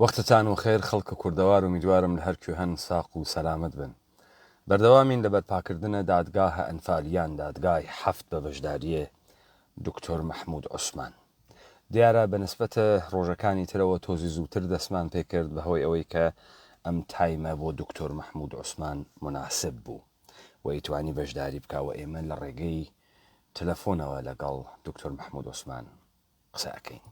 وەختتان و خێر خەڵکە کوردەوار و میدوارم لە هەرکوێ هەن ساق و سەلامت بن. بەردەوامین لە بەرپاکردنە دادگاهە ئەنفالیان دادگای حەفت بە بەشداریە دکتۆر مەحموود عوسمان. دیارە بەنسبەتە ڕۆژەکانی ترەوە تۆزی زووتر دەستمان پێکرد بەهۆی ئەوەی کە ئەم تایمە بۆ دکتۆر مەحموود عوسمان مناسب بوو و ئیتوانی بەشداری بکاوە. ئێمە لە ڕێگەی تەلەفۆنەوە لەگەڵ دکتۆر مەحموود عوسمان قسە ئەکەین.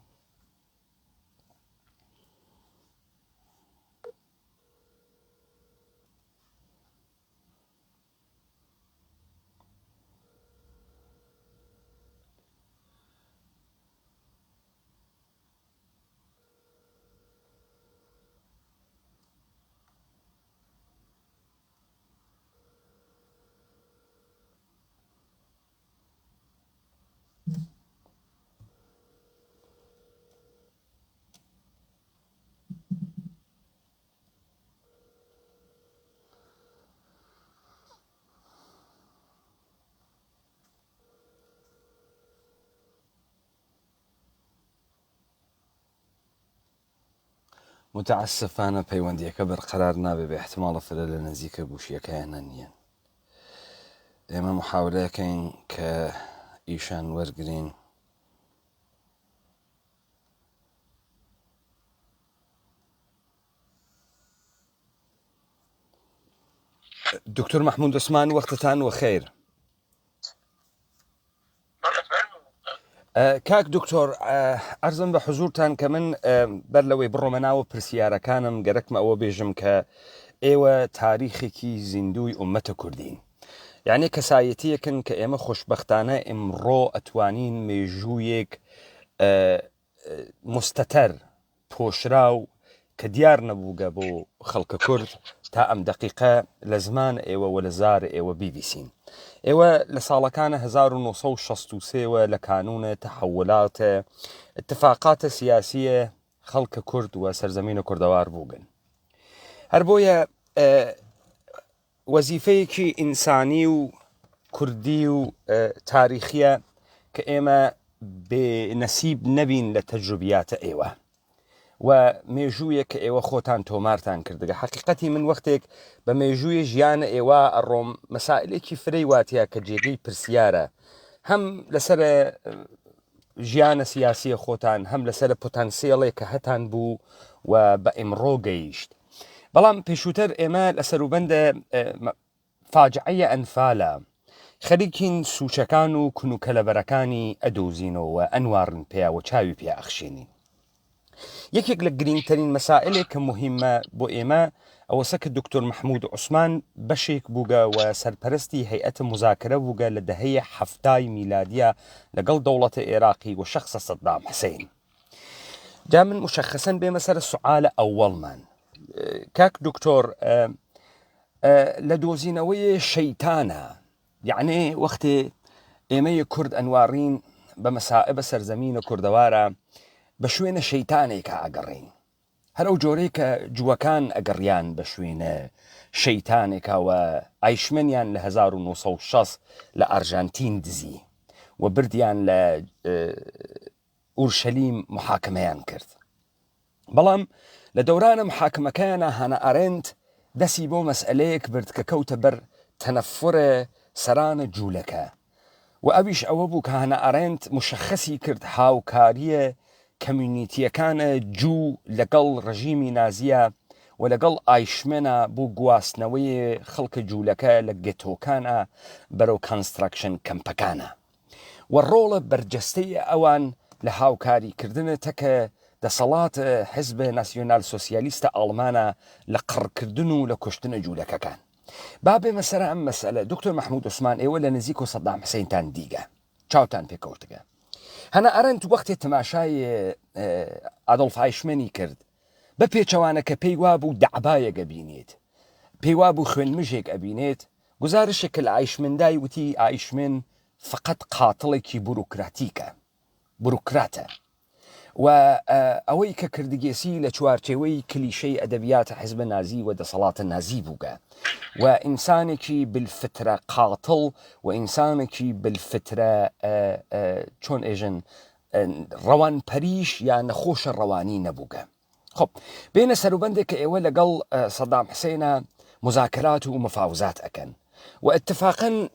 متعسفانە پەیوەندیەکە بەرقەرار نابێ بە احتماڵە فرە لە نزیکە گوشیەکەیانە نییە. ئێمە محاولەکەین کە ئیشان وەرگرین دکتۆر مەحموود عوسمان وەختتان وەخێر. کاک دکتۆر ئەرزم بە حزورتان کە من بەر لەوەی بڕۆمەناوە پرسیارەکانم گەرەکمە ئەوە بێژم کە ئێوە تاریخێکی زیندوی ئومەتە کوردین، یعنی کەسایەتیەکن کە ئێمە خۆشبەختانە ئمڕۆ ئەتوانین مێژوویەک مستەتەر پۆشراو کە دیار نەبووگە بۆ خەڵکە کورد تا ئەم دەقیقە لە زمان ئێوە و لە زار ئێوە بیبیسین. ئێوە لە ساڵەکانە 1963وە لە کانونە تەحولاتە اتفاقاتە سیاسیە خەڵکە کورد و سەرزەمینە کوردەوار بووگن. هەر بۆیە وەزیفەیەکی ئینسانی و کوردی و تاریخیە کە ئێمە بێنەسیب نەبین لە تەجروبیاتە ئێوە و مێژوویە کە ئێوە خۆتان تۆمارتان کردگە. حقیقەتی من وەختێک بە مێژووی ژیانە ئێوە ئەڕۆم مەسائلێکی فرەی واتەیە کە جێگەی پرسیارە، هەم لەسەر ژیانە سیاسیە خۆتان، هەم لەسەر پۆتەنسیێڵێک کە هەتان بوو و بە ئیمڕۆ گەیشت. بەڵام پێشووتر ئێمە لە سەروبەندە فاجعەیە ئەنفالە خەریکین سوچەکان و کنوکەلەبەرەکانی ئەدۆزینەوە ئەنوارن پێیاوە چاوی پێ ئەخشێنین. یەکێک لە گرنگترین مەسائلێک کە مهمە بۆ ئێمە ئەوەسە کە دکتۆر مەحموود عوسمان بەشێک بووگە و سەرپەرستی هەیئەتە موزاکرە بووگە لە دەهەیە هەفتای میلادیە لەگەڵ دەوڵەتە عێراقی و شەخصە سەدام حوسێن. جا من مشخصەن بێمە سەر سوعالە ئەوەڵمان. کاک دکتۆر لە دۆزینەوەی شەیتانە، یعنی وەختێ ئێمەیە کورد ئەنوارین بە مەسائبە سەرزەمینە کوردەوارە بە شوێنە شەیتانێکە ئەگەڕین، هەر ئەو جۆرەی کە جووەکان ئەگەڕیان بە شوێنە شەیتانێکەوە ئایشمەنیان لە 1960 لە ئەرژانتین دزی و بردیان لە ئورشەلیم محاکمەیان کرد. بەڵام لە دەورانە محاکمەکەیانە هانە ئەرێنت دەسی بۆ مەسئلەیەک برد کە کەوتە بەر تەنەفورە سەرانە جوولەکە و ئەویش ئەوە بوو کە هانە ئەرێنت مشخصی کرد هاوکاریە کەمیونیتیەکانە جوو لەگەڵ ڕژیمی نازیە و لەگەڵ ئایشمێنە بۆ گواستنەوەی خەڵکە جوولەکە لە گێتۆکانە بەرەو کانستراکشن کەمپەکانە و ڕۆڵە بەرجەستەی ئەوان لە هاوکاریکردنە تەکە دەسەڵات حزب ناسیۆنال سۆسیالیستە ئاڵمانە لە قڕکردن و لە کوشتنە جوولەکەکان. با بێمە سەر ئەم مەسئلە. دکتۆر مەحموود عوسمان ئێوە لە نزیک و سەدام حوسێنتان دیگە چاوتان پێکەوتگە. هەنا ئەرەنت وەختێ تەماشای ئادۆڵف ئایشمەنی کرد بە پێچەوانە کە پێی وابوو دەعبایەکە بینێت، پێی وابوو خوێنمژێک ئەبینێت، گزارشێک کە لە ئایشمندای وتی ئایشمن فقط قاتڵێکی بوروکراتیکە، بوروکراتە و ئەوەی کە کردگێسی لە چوارچێوەی کلیشەی ئەدەبیاتە حزب نازی و دەسەڵاتە نازی بووگە و ئینسانێکی بالفترە قاتڵ و ئینسانێکی بالفترە چۆن ئێژن ڕەوانپەریش یا نەخۆشە ڕەوانی نەبووگە. خب بين سەروبەندێک کە ئێوە لەگەڵ سەدام حسێنە مذاکرات و مفاوزات ئەکەن و اتفاقا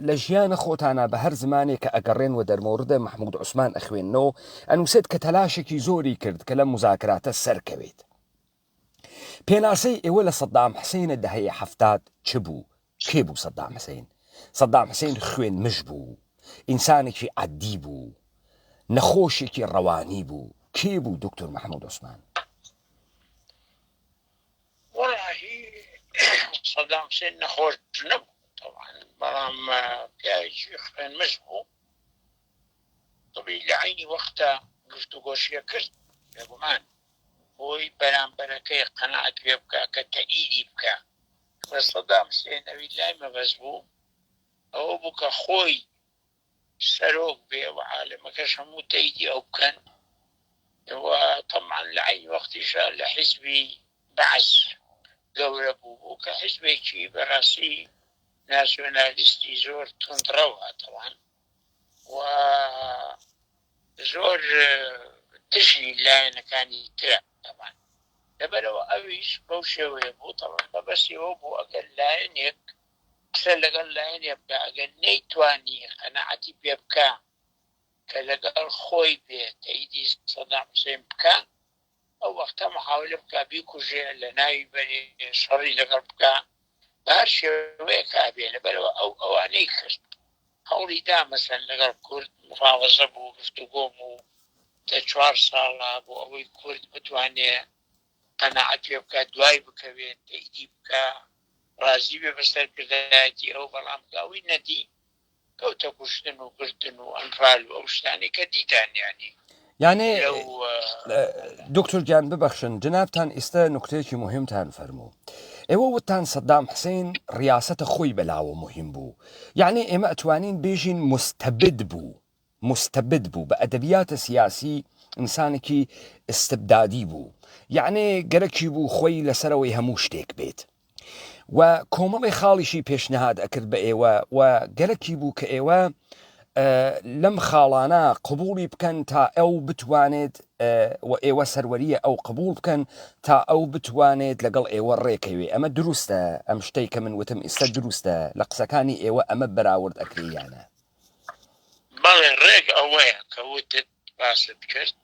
لە ژیانە خۆتانە بە هەر زمانێک کە ئەگەڕێن و دەرمۆردە محمود عوسمان ئەخوێنەوە ئەنووسێت کە تەلاشێکی زۆری کرد کە لە مذاکراتە سەرکەوێت. پێناسەی ئێوە لە سەدام حسێنە دەهەیە هەفتاد چ بوو؟ کێ بوو سەدام حسێن؟ سەدام حسێن خوێن مش بوو، ئینسانێکی عادی بوو، نەخۆشێکی ڕەوانی بوو، کێ بوو دکتۆر محمود عوسمان؟ صدام حسين نخوش نبو طبعا بەڵام پیاوێکی خوێن مش بوو طبیعی لە عینی وەختە گفتوگۆشیە کرد بێگومان بۆی بەرامبەرەکەی قەناعەت پێ بکە کە تەئیدی بکە بە سەدام حسێن ئەوی لای مەبەست بوو ئەوە بوو کە خۆی سەرۆک بێ و عالەمەکەش هەموو تەئیدی ئەو بکەن وطبعا لە عینی وەختیشە لە حیزبی بەعث گەورە بوو کە حیزبێکی بەڕاستی ناسیۆنالیستی زۆر تونندڕەوە طبعا و زۆر دژی لایەنەکانی ترە طبعا لەبەرەوە ئەویش بەو شێوەیە بوو طبعا بەبەستیەوە بوو ئەگەر لایەنێک قسە لەگەڵ لایەنێ بکە ئەگەر نەیتوانی قەناعەتی پێ بکە کە لەگەڵ خۆی بێ تەئیدی سەدام حسێن بکە ئەو وەختە محاولە بکە بیکوژێ لە ناوی بەرێ شەڕی لەگەڵ بکە بە هەر شێوەیە کابێ لەبەرەوە ئەوانەی کرد هەوڵی دا مەسەن لەگەڵ کورد مفاوەزە بوو گفتوگۆ بوو تا 4 ساڵە بۆ ئەوەی کورد بتوانێ قەناعەت پێ بکە دوای بکەوێت تەئیدی بکە ڕازی بێ بەسەرکردایەتی ئەو بەڵام ئەوەی نەدی کەوتە کوشتن و گرتن و ئەنفال و ئەو شتانی کە دیتان یعنی دکتۆر گیان ببەخشن جنابتان ئێستا نوکتەیەکی مهمتان فەرموو ئێوە وتان سەدام حسێن ڕیاسەتە خۆی بەلاوە مهم بوو یعنی ئێمە ئەتوانین بێژین مستبد بوو بە ئەدەبیاتە سیاسی ئینسانێکی استبدادی بوو یعنی گەرەکی بوو خۆی لەسەرەوەی هەموو شتێک بێت و کۆمەڵی خاڵیشی پێشنەهاد ئەکرد بە ئێوە و گەرەکی بوو کە ئێوە لەم خاڵانە قبولی بکەن تا ئەو بتوانێت و ئێوە سەروەریە ئەو قبول بکەن تا ئەو بتوانێت لەگەڵ ئێوە ڕێکەوێ ئەمە دروستە ئەم شتەی کە من وتم ئێستا دروستە لە قسەکانی ئێوە ئەمە بەراورد ئەکریانە بەڵێ ڕێک ئەوەیە کە وتت باست کرد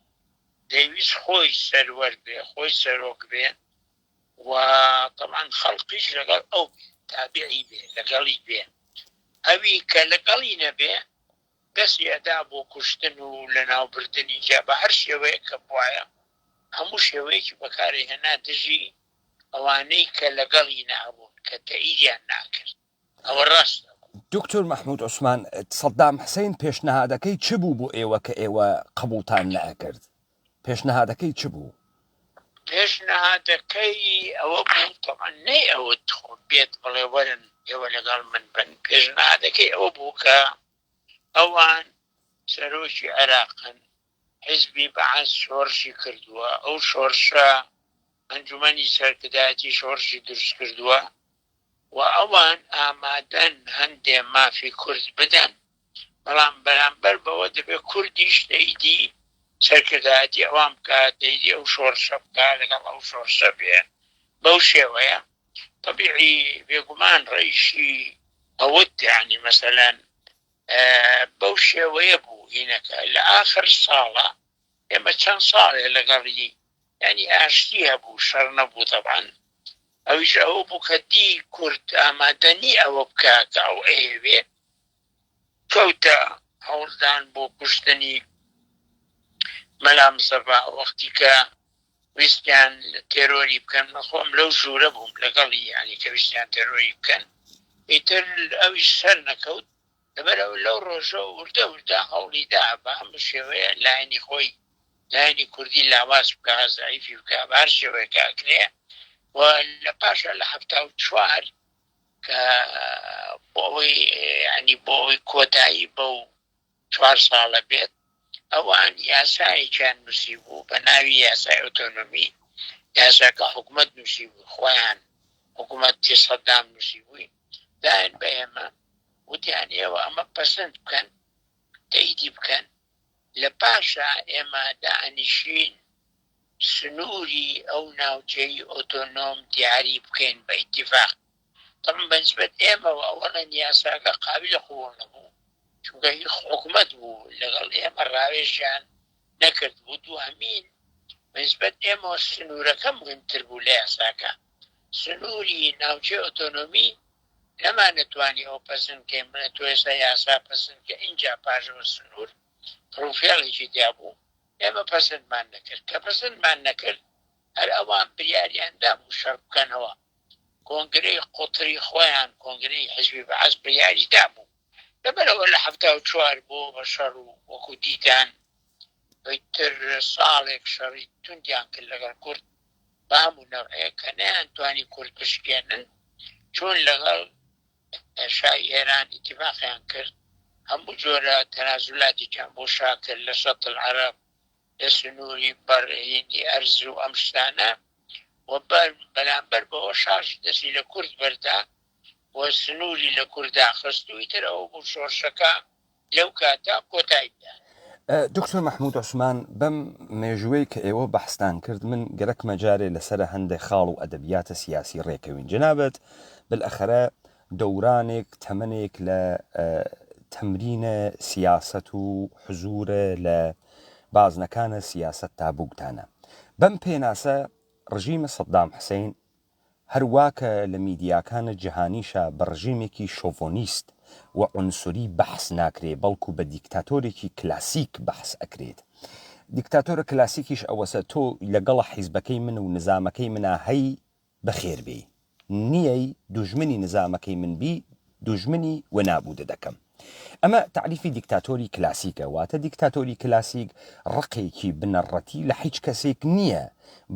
دەیویست خۆی سەروەر بێ خۆی سەرۆک بێ و طبعا خەڵقیش لەگەڵ ئەو تابعی بێ لەگەڵی بێ ئەوی کە لەگەڵی نەبێ دەستی ئەدا بۆ کوشتن و لە ناوبردنی جا بە هەر شێوەیە کە بواە هەموو شێوەیەکی بەکاری هێنا دژی ئەوانەی کە لەگەڵی نابوون کە تەئیدیان ناکرد ئەوە ڕاستە. دکتۆر محمود عوسمان سەدام حسێن پێشنەهادەکەی چ بوو بۆ ئێوە کە ئێوە قبولتان نەکرد؟ پێشنەهادەکەی چ بوو؟ پێشنەهادەکەی ئەوە بوو تەمان نەی ئەوت خۆ بێت بڵێ وەرن ئێوە لەگەڵ من بن پێشنەهادەکەی ئەوە بوو کە ئەوان سەرۆکی عێراقن حیزبی بەعەس شۆڕشی کردووە ئەو شۆڕشە ئەنجومەنی سەرکردایەتی شۆڕشی دروست کردووە و ئەوان ئامادەن هەندێ مافی کورد بدەن بەڵام بەرامبەر بەوە دەبێت کوردیش تەئیدی سەرکردایەتی ئەوان بکات تەئیدی ئەو شۆڕشە بکات لەگەڵ ئەو شۆڕشە بێ بەو شێوەیە طبیعی بێگومان ڕئیشی ئەوت یعنی مەسەلەن بەو شێوەیە بوو هینەکە لە ئاخر ساڵە ئێمە چەند ساڵێ لەگەڵی ینی ئاشتی هەبوو شەڕ نەبوو طبعا ئەویش ئەوە بوو کە دی کورد ئامادەنی ئەوە بکە کە ئەو ئەیەوێ کەوتە هەوڵدان بۆ کوشتنی مەلا مستەفا وەختی کە ویستیان تێرۆری بکەن خۆم لەو ژوورە بووم لەگەڵی ینی کە ویستیان تێرۆری بکەن ئیتر ئەویش سەر نەکەوت لەبەرەوە لەو ڕۆژە وردە وردە هەوڵیدا بە هەموو شێوەیە لایەنی خۆی لایەنی کوردی لاواز بکە زعیفی بکە بە هەر شێوەیە کاکرێ و لە پاشە لە 74 کە بۆ ئەوەی ینی بۆ ئەوەی کۆتایی بەو 4 ساڵە بێت ئەوان یاسایەکیان نووسی بوو بە ناوی یاسای ئۆتۆنۆمی یاساکە حکوومەت نووسی بوو خۆیان حکوومەتی سەدام نووسی بووی داین بە ئێمە وتیان ئێوە ئەمە پەسەند بکەن تەئیدی بکەن لە پاشە ئێمە دائنیشین سنووری ئەو ناوچەی ئۆتۆنۆم دیاری بکەین بە ئیتیفاق. طبعا بەنسبەت ئێمەوە ئەوەڵەن یاساکە قابل قبول نەبوو، چونکە هیچ حکومەت بوو لەگەڵ ئێمە ڕاوێژیان نەکرد بوو. دووهەمین بەنسبەت ئێمەوە سنوورەکە مهمتر بوو لە یاساکە. سنووری ناوچەی ئۆتۆنۆمی نەمان نەتوانی ئەو پەسەند کەین بڵێ تۆ ئێستا یاسا پەسەند کە ئینجا پاژەوە سنوور ڕوفێڵێکی دیا بوو. ئێمە پەسەندمان نەکرد، کە پەسەندمان نەکرد هەر ئەوان بریاریاندا بوو شەڕ بکەنەوە. کۆنگرەی قوتری خۆیان کۆنگرەی حزبی بەعەز بریاریدا بوو. لەبەرەوە لە 74 بۆ بە شەڕ و وەکو دیتان تر ساڵێک شەڕی توندیان کرد لەگەڵ کورد بە هەموو نەوعەیە کە نەیانتوانی کورد پشکێنن، چۆن لەگەڵ شای ئێران ئیتیفاقیان کرد، هەموو جۆرە تەنازولاتی بۆ شاکرد لە شەط العەرەب، لە سنووری بەڕێنی ئەرز و ئەم شتانە، و بەرامبەر بەوە شاش دەستی لە کورد بەردا و سنووری لە کووردا خستووی تر ئەوە بوو شۆرشەکە لەو کاتا کۆتاییدا. دکتۆر مەحموود عوسمان، بەم مێژوەی کە ئێوە بەحستان کرد من گەرەک مەجارێ لەسەر هەندێک خاڵ و ئەدەبیاتە سیاسی ڕێکەوین. جەنابەت بالئەخەرە دەورانێک تەمەنێک لە تەمرینە سیاست و حزورە لە بازنەکانە سیاست تا بووتانە. بەم پێناسە ڕژیمە سەدام حوسێن هەرواکە لە میدیاکانە جیهانیشە بە ڕژیمێکی شۆڤۆنیست و عنسوری بەحس ناکرێ، بەڵکو بە دیکتاتۆرێکی کلاسیک بەحس ئەکرێت. دیکتاتۆرە کلاسیکیش ئەوەسە تۆ لەگەڵە حیزبەکەی من و نظامەکەی منە هەی بەخێر بێ، نیەی دوژمنی نظامەکەی من بی دوژمنی و نابودە دەکەم. ئەمە تعریفی دیکتاتۆری کلاسیکە، واتە دیکتاتۆری کلاسیک ڕقێکی بنەڕەتی لە هیچ کەسێک نییە،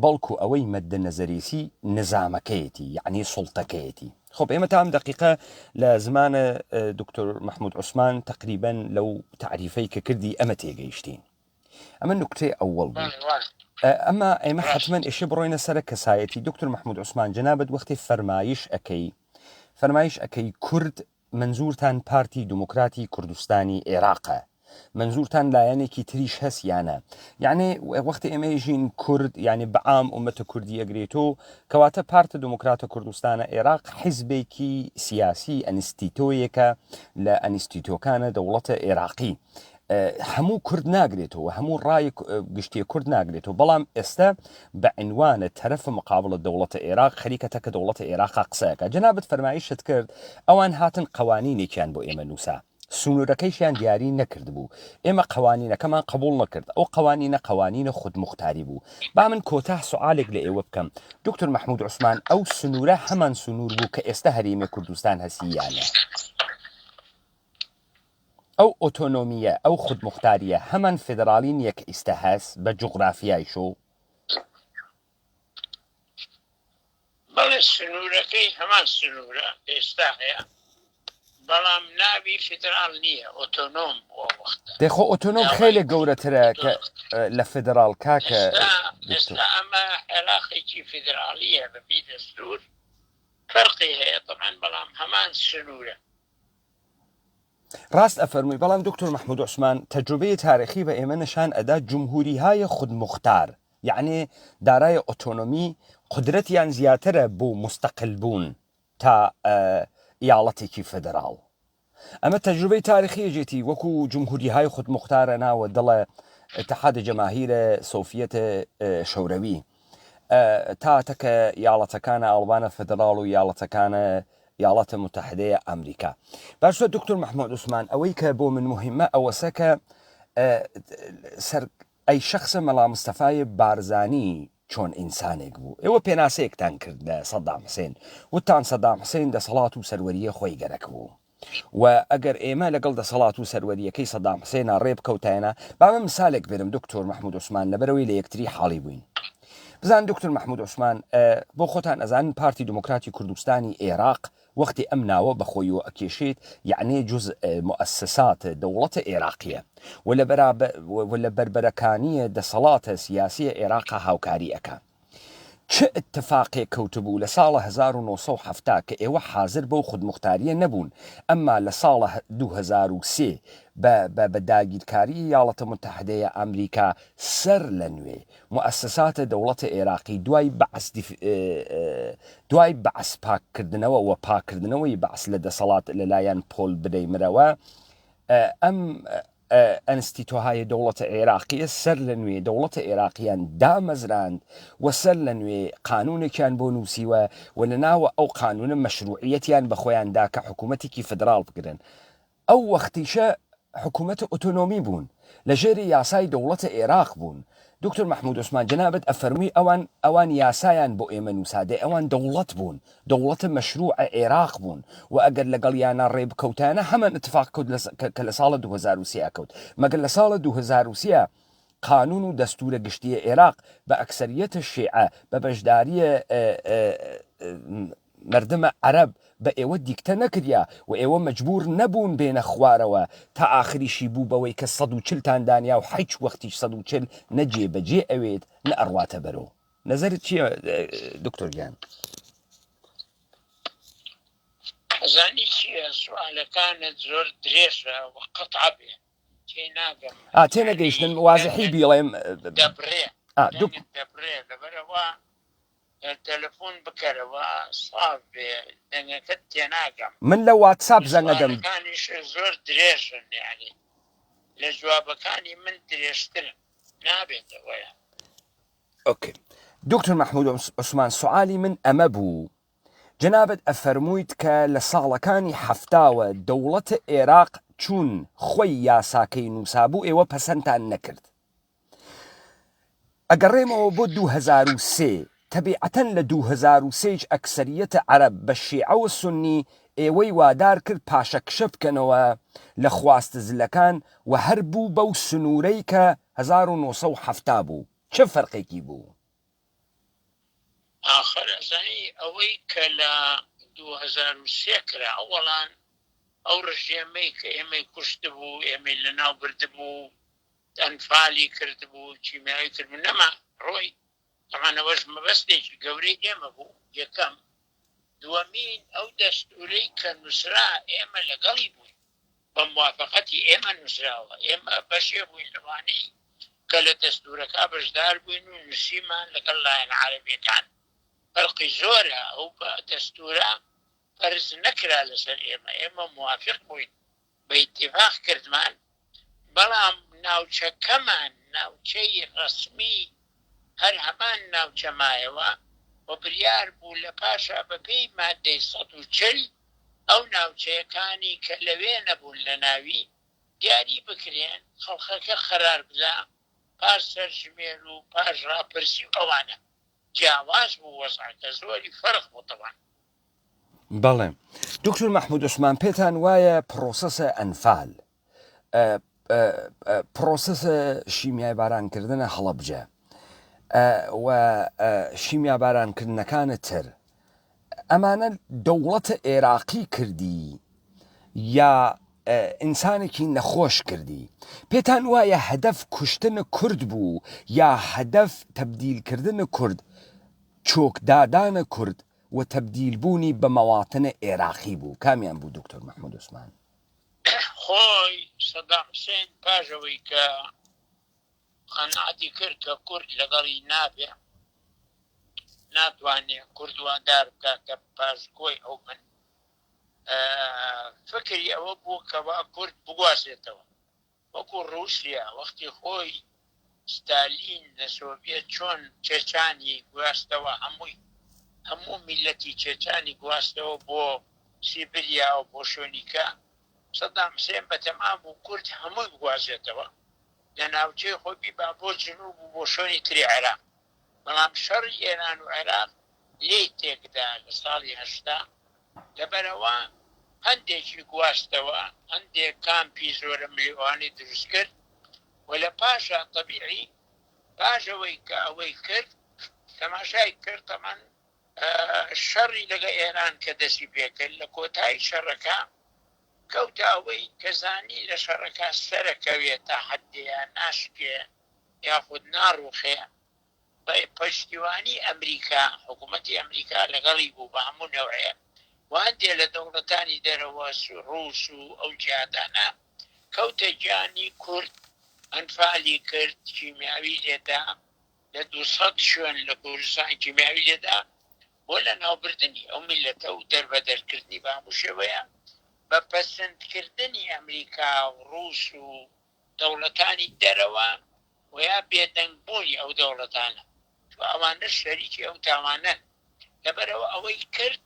بەڵکو ئەوەی مەدە نەزەریسی نظامەکەیەتی، یعنی سوڵتەکەیەتی. خب ئێمە تا ئەم دقیقە لە زمانە دکتۆر مەحموود عوسمان تقریبەن لەو تعریفەی کە کردی ئەمە تێگەیشتین. ئەمە نوکتەی ئەوەڵ بوو. ئەمە ئێمە حتمەن ئێشە بڕۆینە سەرە کەسایەتی. دکتۆر مەحموود عوسمان، جەنابەت وەختی فەرمایش ئەەکەی کورد منزورتان پارتی دموکراتی کوردستانی عێراقە، منزورتان لایەنێکی تریش هەسیانە، یعنی وەختی ئێمەژین کورد یعنی بەعام ئومەتە کوردی ئەگرێتۆ کەواتە پارتە دموکراتە کوردستانە عێراق حیزبێکی سیاسی ئەنستیتۆیەکە لە ئەنستیتۆکانە دەوڵەتە عێراقی. هەموو کورد ناگرێتەوە، هەموو ڕای گشتی کورد ناگرێتەوە، بەڵام ئێستا بە عنوانە تەرەفە مقابلە دەوڵەتە عێراق خەریکەتە کە دەوڵەتە عێراقا قسەکە. جەنابەت فەرمایشت کرد ئەوان هاتن قوانینێکیان بۆ ئێمە نووسا، سنوورەکەیشیان دیاری نەکرد بوو، ئێمە قوانینەکەمان قبول نەکرد، ئەو قوانینە خودمختاری بوو. با من کۆتا سوالێک لە ئێوە بکەم دکتۆر مەحموود عوسمان، ئەو سنوورە هەمان سنوور بوو کە ئێستا هەرێمی کوردستان هەسییانە؟ ئەو ئۆتۆنۆمیە ئەو خودمختاریە هەمان فێدراڵین یەک ئیستا هەست بە جوغرافیایشۆ؟ بەڵێ سنوورەکەی هەمان سنوورە ئێستا هەیە، بەڵام ناوی فێدراڵ نییە، ئۆتۆنۆم بووە وەختە. دەخۆ ئۆتۆنۆم خێلێک گەورەترە کە لە فێدراڵ کاکە. ئێستا ئەمە عێراقێکی فێدراڵیە بەبێ دەستوور، فەرقی هەیە طبعاً، بەڵام هەمان سنوورە. ڕاست ئەفەرمووی، بەڵام دکتۆر مەحموود عوسمان تەجروبەی تاریخی بە ئێمە نیشان ئەدا جمهوریهای خودمختار، یعنی دارای ئۆتۆنۆمی قدرەتیان زیاترە بۆ مستەقل بوون تا ئیاڵەتێکی فێدراڵ. ئەمە تەجروبەی تاریخی جێتی وەکو جمهوریهای خودمختارە ناوە دڵە اتحاد جەماهیرە سۆڤیەتە شەوروی، تاتەکە یاڵەتەکانە ئەڵبانە فێدراڵ و یاڵەتەکانە یاڵەتە متحدەیە ئەمریکا. باشە دکتۆر مەحموود عوسمان، ئەوەی کە بۆ من مهمە ئەوەسە کە ئەی شەخصە مەڵا مستەفای بارزانی چۆن ئینسانێک بوو. ئێوە پێناسەیەکتان کرد لە سەدام حوسێن، وتان سەدام حوسێن دەسەڵات و سەروەریە خۆی گەرەک بوو، و ئەگەر ئێمە لەگەڵ دەسەڵات و سەروەریەکەی سەدام حوسێنە ڕێبکەوتایەنە. با من مثالێک بێرم دکتۆر مەحموود عوسمان لەبەرەوەی لە یەکتری حاڵی بووین. بزان دکتۆر مەحموود عوسمان، بۆ خۆتان ئەزانن پارتی دموکراتی کوردستانی عێراق وەختی ئەم ناوە بەخۆیەوە ئەکێشێت، یعنی جز مؤسسات دەوڵەتە عێراقیە و لە بربەرەکانیە دەسەڵاتە سیاسیە عێراقا هاوکاری ئەکا. چه اتفاقێک کەوتبوو لە ساڵە 1970 کە ئێوە حاضر بەو خودمختاریە نەبوون، ئەمما لە ساڵە 2003 بە داگیرکاری یاڵەتە متحدەیە ئەمریکا سەر لە نوێ موسساتە دەوڵەتە عێراقی دوای بەعس پاککردنەوە و پاکردنەوەی بەعس لە دەسەڵات لەلایەن پۆل بدەیمرەوە ئەم ئەنستیتۆهای دەوڵەتە عێراقیە سەر لە نوێ دەوڵەتە عێراقیان دامەزراند و سەر لە نوێ قانونێکیان بۆ نووسیوە و لە ناوە ئەو قانونە مەشروعیەتیان بە خۆیاندا کە حکوومەتێکی فدرال بگرن. ئەو وەختیشە حکوومەتە ئۆتۆنۆمی بوون لە ژێری یاسای دەوڵەتە عێراق بوون. دکتۆر محمود عوسمان جەنابەت ئەفەرمووی ئەوان یاسایان بۆ ئێمە نووسادە، ئەوان دەوڵەت بوون، دەوڵەتە مەشروع عێراق بوون و ئەگەر لەگەڵ یانە ڕێبکەوتانە هەمان اتفاق کەوت کە لە ساڵە 2023 کەوت، مەگەر لە ساڵە 2023 قانون و دەستورە گشتیە عێراق بە ئەکسەریەتە شیعە بە بەشداریە مردمە عەرەب بە ئێوە دیکتە نەکردیا و ئێوە مەجبور نەبوون بێنە خوارەوە تا ئاخریشی بوو بەوەی کە 140 دانیا و هیچ وەختیش 140 نەجێ بەجێ ئەوێت نە ئەڕواتە بەرەوە. نەزەرت چییە دکتۆر گیان؟ زانی چییە سوالەکانت زۆر درێژە و قەتع بێ تێنەگەیشتن وازحی بیڵێم دەبرێ لەبەرەوە تەلەفۆن بکەرەوە ساف بێ دەنگەکەت تێناگەم. من لە واتساپ زەنگە دەم سوالەکانیش زۆر درێژن، یعنی لە جوابەکانی من درێژترن نابێتەوەیە. ئۆکێ دکتۆر محمود عوسمان سوعالی من ئەمە بوو، جەنابەت ئەفەرموویت کە لە ساڵەکانی هەفتاوە دەوڵەتە عێراق چوون خۆی یاساکەی نووسابوو ئێوە پەسەندتان نەکرد. ئەگەڕێمەوە بۆ 2003 تەبیعەتەن لە 2003 ئەکسەریەتە عەرەب بە شیعە و سونی ئێوەی وادار کرد پاشەکشە بکەنەوە لە خواستە زلەکان و هەر بوو بەو سنوورەی کە 1970 بوو. چه فەرقێکی بوو؟ آخر ئەزانی ئەوەی کە لە 2003 کرا ئەوەڵان ئەو ڕژێمەی کە ئێمەی کوشت بوو، ئێمەی لەناو بردبوو، ئەنفالی کردبوو، چیمیایی کردبوو نەما ڕۆی ئەمانەوەش مەبەستێکی گەورەی ئێمە بوو. یەکەم دووەمین ئەو دەستورەی کە نووسرا ئێمە لەگەڵی بووین بە موافقەتی ئێمە نووسراوە، ئێمە بەشێ بووین لەوانەی کە لە دەستورەکە بەشدار بووین و نووسیمان لەگەڵ لایەن عەرەبیەکان. فەرقی زۆرە، ئەو بە دەستورە فەرز نەکرا لەسەر ئێمە موافق بووین بە ئیتیفاق کردمان، بەڵام ناوچەکەمان ناوچەی ڕەسمی هەر هەمان ناوچەمایەوە و بریار بوو لە پاشا بەپێی مادەی 140 ئەو ناوچەیەکانی کە لەوێ نەبوون لە ناوی دیاری بکرێن، خەڵخەکە خەرار بدا، پاش سەرژمێر و پاش ڕاپرسی و ئەوانە جیاواز بوو وەزعەکە زۆری فەرق بوو طبعا. بەڵێ دکتۆر محمود عوسمان پێتان وایە پرۆسەسە ئەنفال پرۆسەسە شیمیای بارانکردنە هەڵەبجە و شیمیا بارانکردنەکانە تر ئەمانە دەوڵەتە عێراقی کردی یا ئینسانێکی نەخۆش کردی؟ پێتان وایە هەدەف کوشتنە کورد بوو یا هەدەف تەبدیلکردنە کورد، چۆکدادانە کورد و تەبدیلبوونی بە مەواتنە عێراقی بوو؟ کامیان بوو دکتۆر محمود عوسمان؟ خۆی سەدام حوسێن پاژەوەی کە قەناعەتی کرد کە کورد لەگەڵی نابێ، ناتوانێ کورد وادار بکە کە پاشگۆی ئەو من فکری ئەوە بوو کە وا کورد بگوازێتەوە، وەکو رووسیا وەختی خۆی ستالین لە سۆڤیەت چۆن چێچانی گواستەوە، هەموو میلەتی چێچانی گواستەوە بۆ سیبریا و بۆ شۆنیکە، سەدام حوسێن بەتەمام بوو کورد هەمووی بگوازێتەوە لە ناوچەی خۆی بیبا بۆ جنوب و بۆ شۆنی تری عێراق. بەڵام شەڕی ئێران و عێراق لێی تێکدا لە ساڵی 80 لەبەرەوە هەندێکی گواستەوە، هەندێک کامپی زۆرە ملیۆنی دروست کرد و لە پاشا طەبیعی پاشەوەی کە ئەوەی کرد تەماشای کرد تەمان شەڕی لەگە ئێران کە دەستی پێکرد لە کۆتایی شەڕەکە کەوتە ئەوەی کەزانی لە شەڕەکە سەرەکەوێت تا حەدێ ناشکێ یاخود ناڕوخێ، پشتیوانی ئەمریکا حکوومەتی ئەمریکا لەگەڵی بوو بە هەموو نەوەیە واندێ لە دەوڵەتانی دەرەوە ڕووس و ئەو جیادانە کەوتە گیانی کورد ئەنفالی کرد کیمیاوی لێدا لە 200 شوێن لە کوردستان کیمیاوی لێدا بۆ لە ناوبردننی ئەو میلەتە و دەربەدەرکردنی بە هەموو شێوەیە بە پەسەندکردنی ئەمریکا و ڕووس و دەوڵەتانی دەرەوە و یا بێدەنگبوونی ئەو دەوڵەتانە ئەوانە شەریکی ئەو تاوانە لەبەرەوە ئەوەی کرد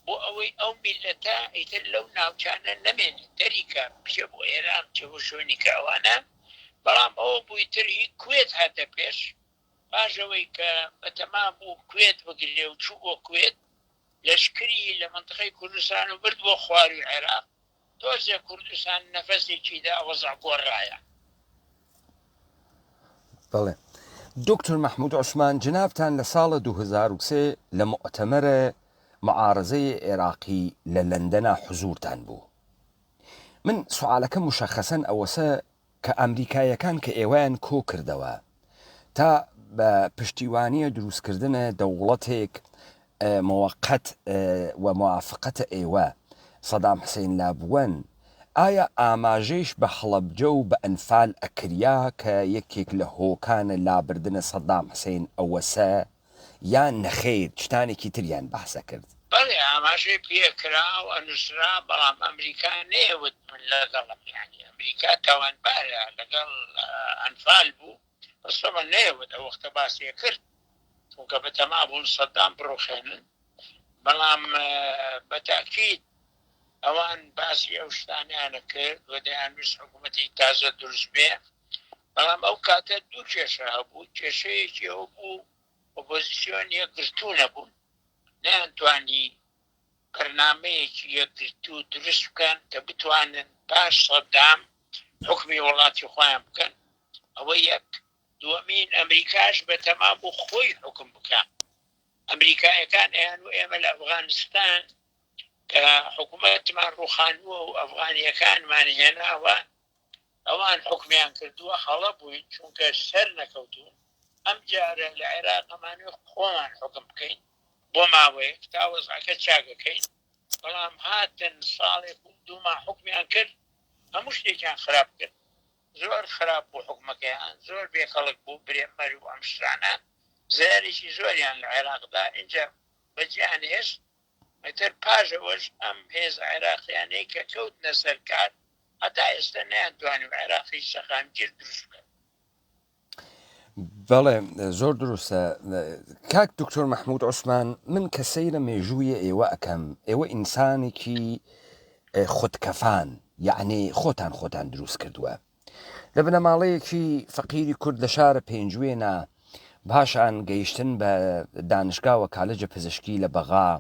بۆ ئەوەی ئەو میلەتە ئیتر لەو ناوچانە نەمێنێت دەریکە بچە بۆ ئێران چە بۆ شوێنی کەوانە بەڵام ئەوە بوویتر هی کوێت هاتە پێش پاشەوەی کە بەتەما بوو کوێت بگرێ و چوو بۆ کوێت لەشکری لە منطقەی کوردستان و برد بۆ خواروی عێراق تۆزێ کوردستان نەفەسێکیدا ئەوەزع گۆڕایە. بەڵێ دکتۆر محمود عوسمان جنابتان لە ساڵە 2003 لە مؤتەمەرە معارزەی عێراقی لە لەندەنا حزورتان بوو. من سوالەکە مشخصەن ئەوەسە کە ئەمریکایەکان کە ئێوەیان کۆ کردەوە تا بە پشتیوانیە دروستکردنە دەوڵەتێک موقت و موافقەتە ئێوە سەدام حسین لابووەن ئایا ئاماژەیش بە هەڵەبجە و بە ئەنفال ئەکریا کە یەکێک لە هۆکانە لابردنە سەدام حسین ئەوەسە یان نەخێر شتانێکی تریان بەحسە کرد؟ بەڵێ ئاماژەی پێکرا و ئەنووسرا بەڵام ئەمریکا نێوت من لەگەڵم یانی ئەمریکا تاوانبارە لەگەڵ ئەنفال بوو بەسەبە نێوت ئەو وەختە باسیە کرد چونکە بەتەما بوون سەدام بڕۆخێنن بەڵام بەتاکید ئەوان باسی ئەو شتانیانە کرد و دەیانویست حکوومەتی تازە دروست بێ بەڵام ئەو کاتە دوو کێشە هەبوو کێشەیەکی ئەو بوو ئۆپۆزیسیۆن یەکگرتوو نەبوون نەیانتوانی بەرنامەیەکی یەکگرتوو دروست بکەن کە بتوانن پاش سەدام حکمی وڵاتی خۆیان بکەن ئەوە یەک دووەمین ئەمریکاش بەتەما بوو خۆی حکم بکەن ئەمریکایەکان ئەیان و ئێمە لە ئەفغانستان کە حکوومەتمان ڕوخانووە و ئەفغانیەکانمان هێناوە ئەوان حکمیان کردووە هەڵە بووین چونکە سەر نەکەوتون ئەم جارە لە عێراقەمانێ خۆمان حکم بکەین بۆ ماوەیەک تا وەزعەکە چاکەکەین بەڵام هاتن ساڵێک و دووما حکمیان کرد هەموو شتێکیان خراپ کرد زۆر خراپ بوو حکومەکەیان زۆر بێخەڵک بوو برێمەری و ئەم شتانە زارێکی زۆریان لە عێراقدا اینجا بەجیان هێشت ئەتر پاژەوەش ئەم هێز عێراقیانەی کە کەوتنە سەر کار هەتا ئێستا نەیانتوانی عێراقی شەقامگیر دروست بکەن. بەڵێ زۆر دروستە کاک دکتۆر محمود عوسمان من کە سەیرە مێژوویە ئێوە ئەەکەم ئێوە ئینسانێکی خودکەفان یعنی خۆتان دروست کردووە لە بنەماڵەیەکی فەقیری کورد لە شارە پێنجوێنە پاشان گەیشتن بە دانشگاوە کالەجە پزیشکی لە بەغا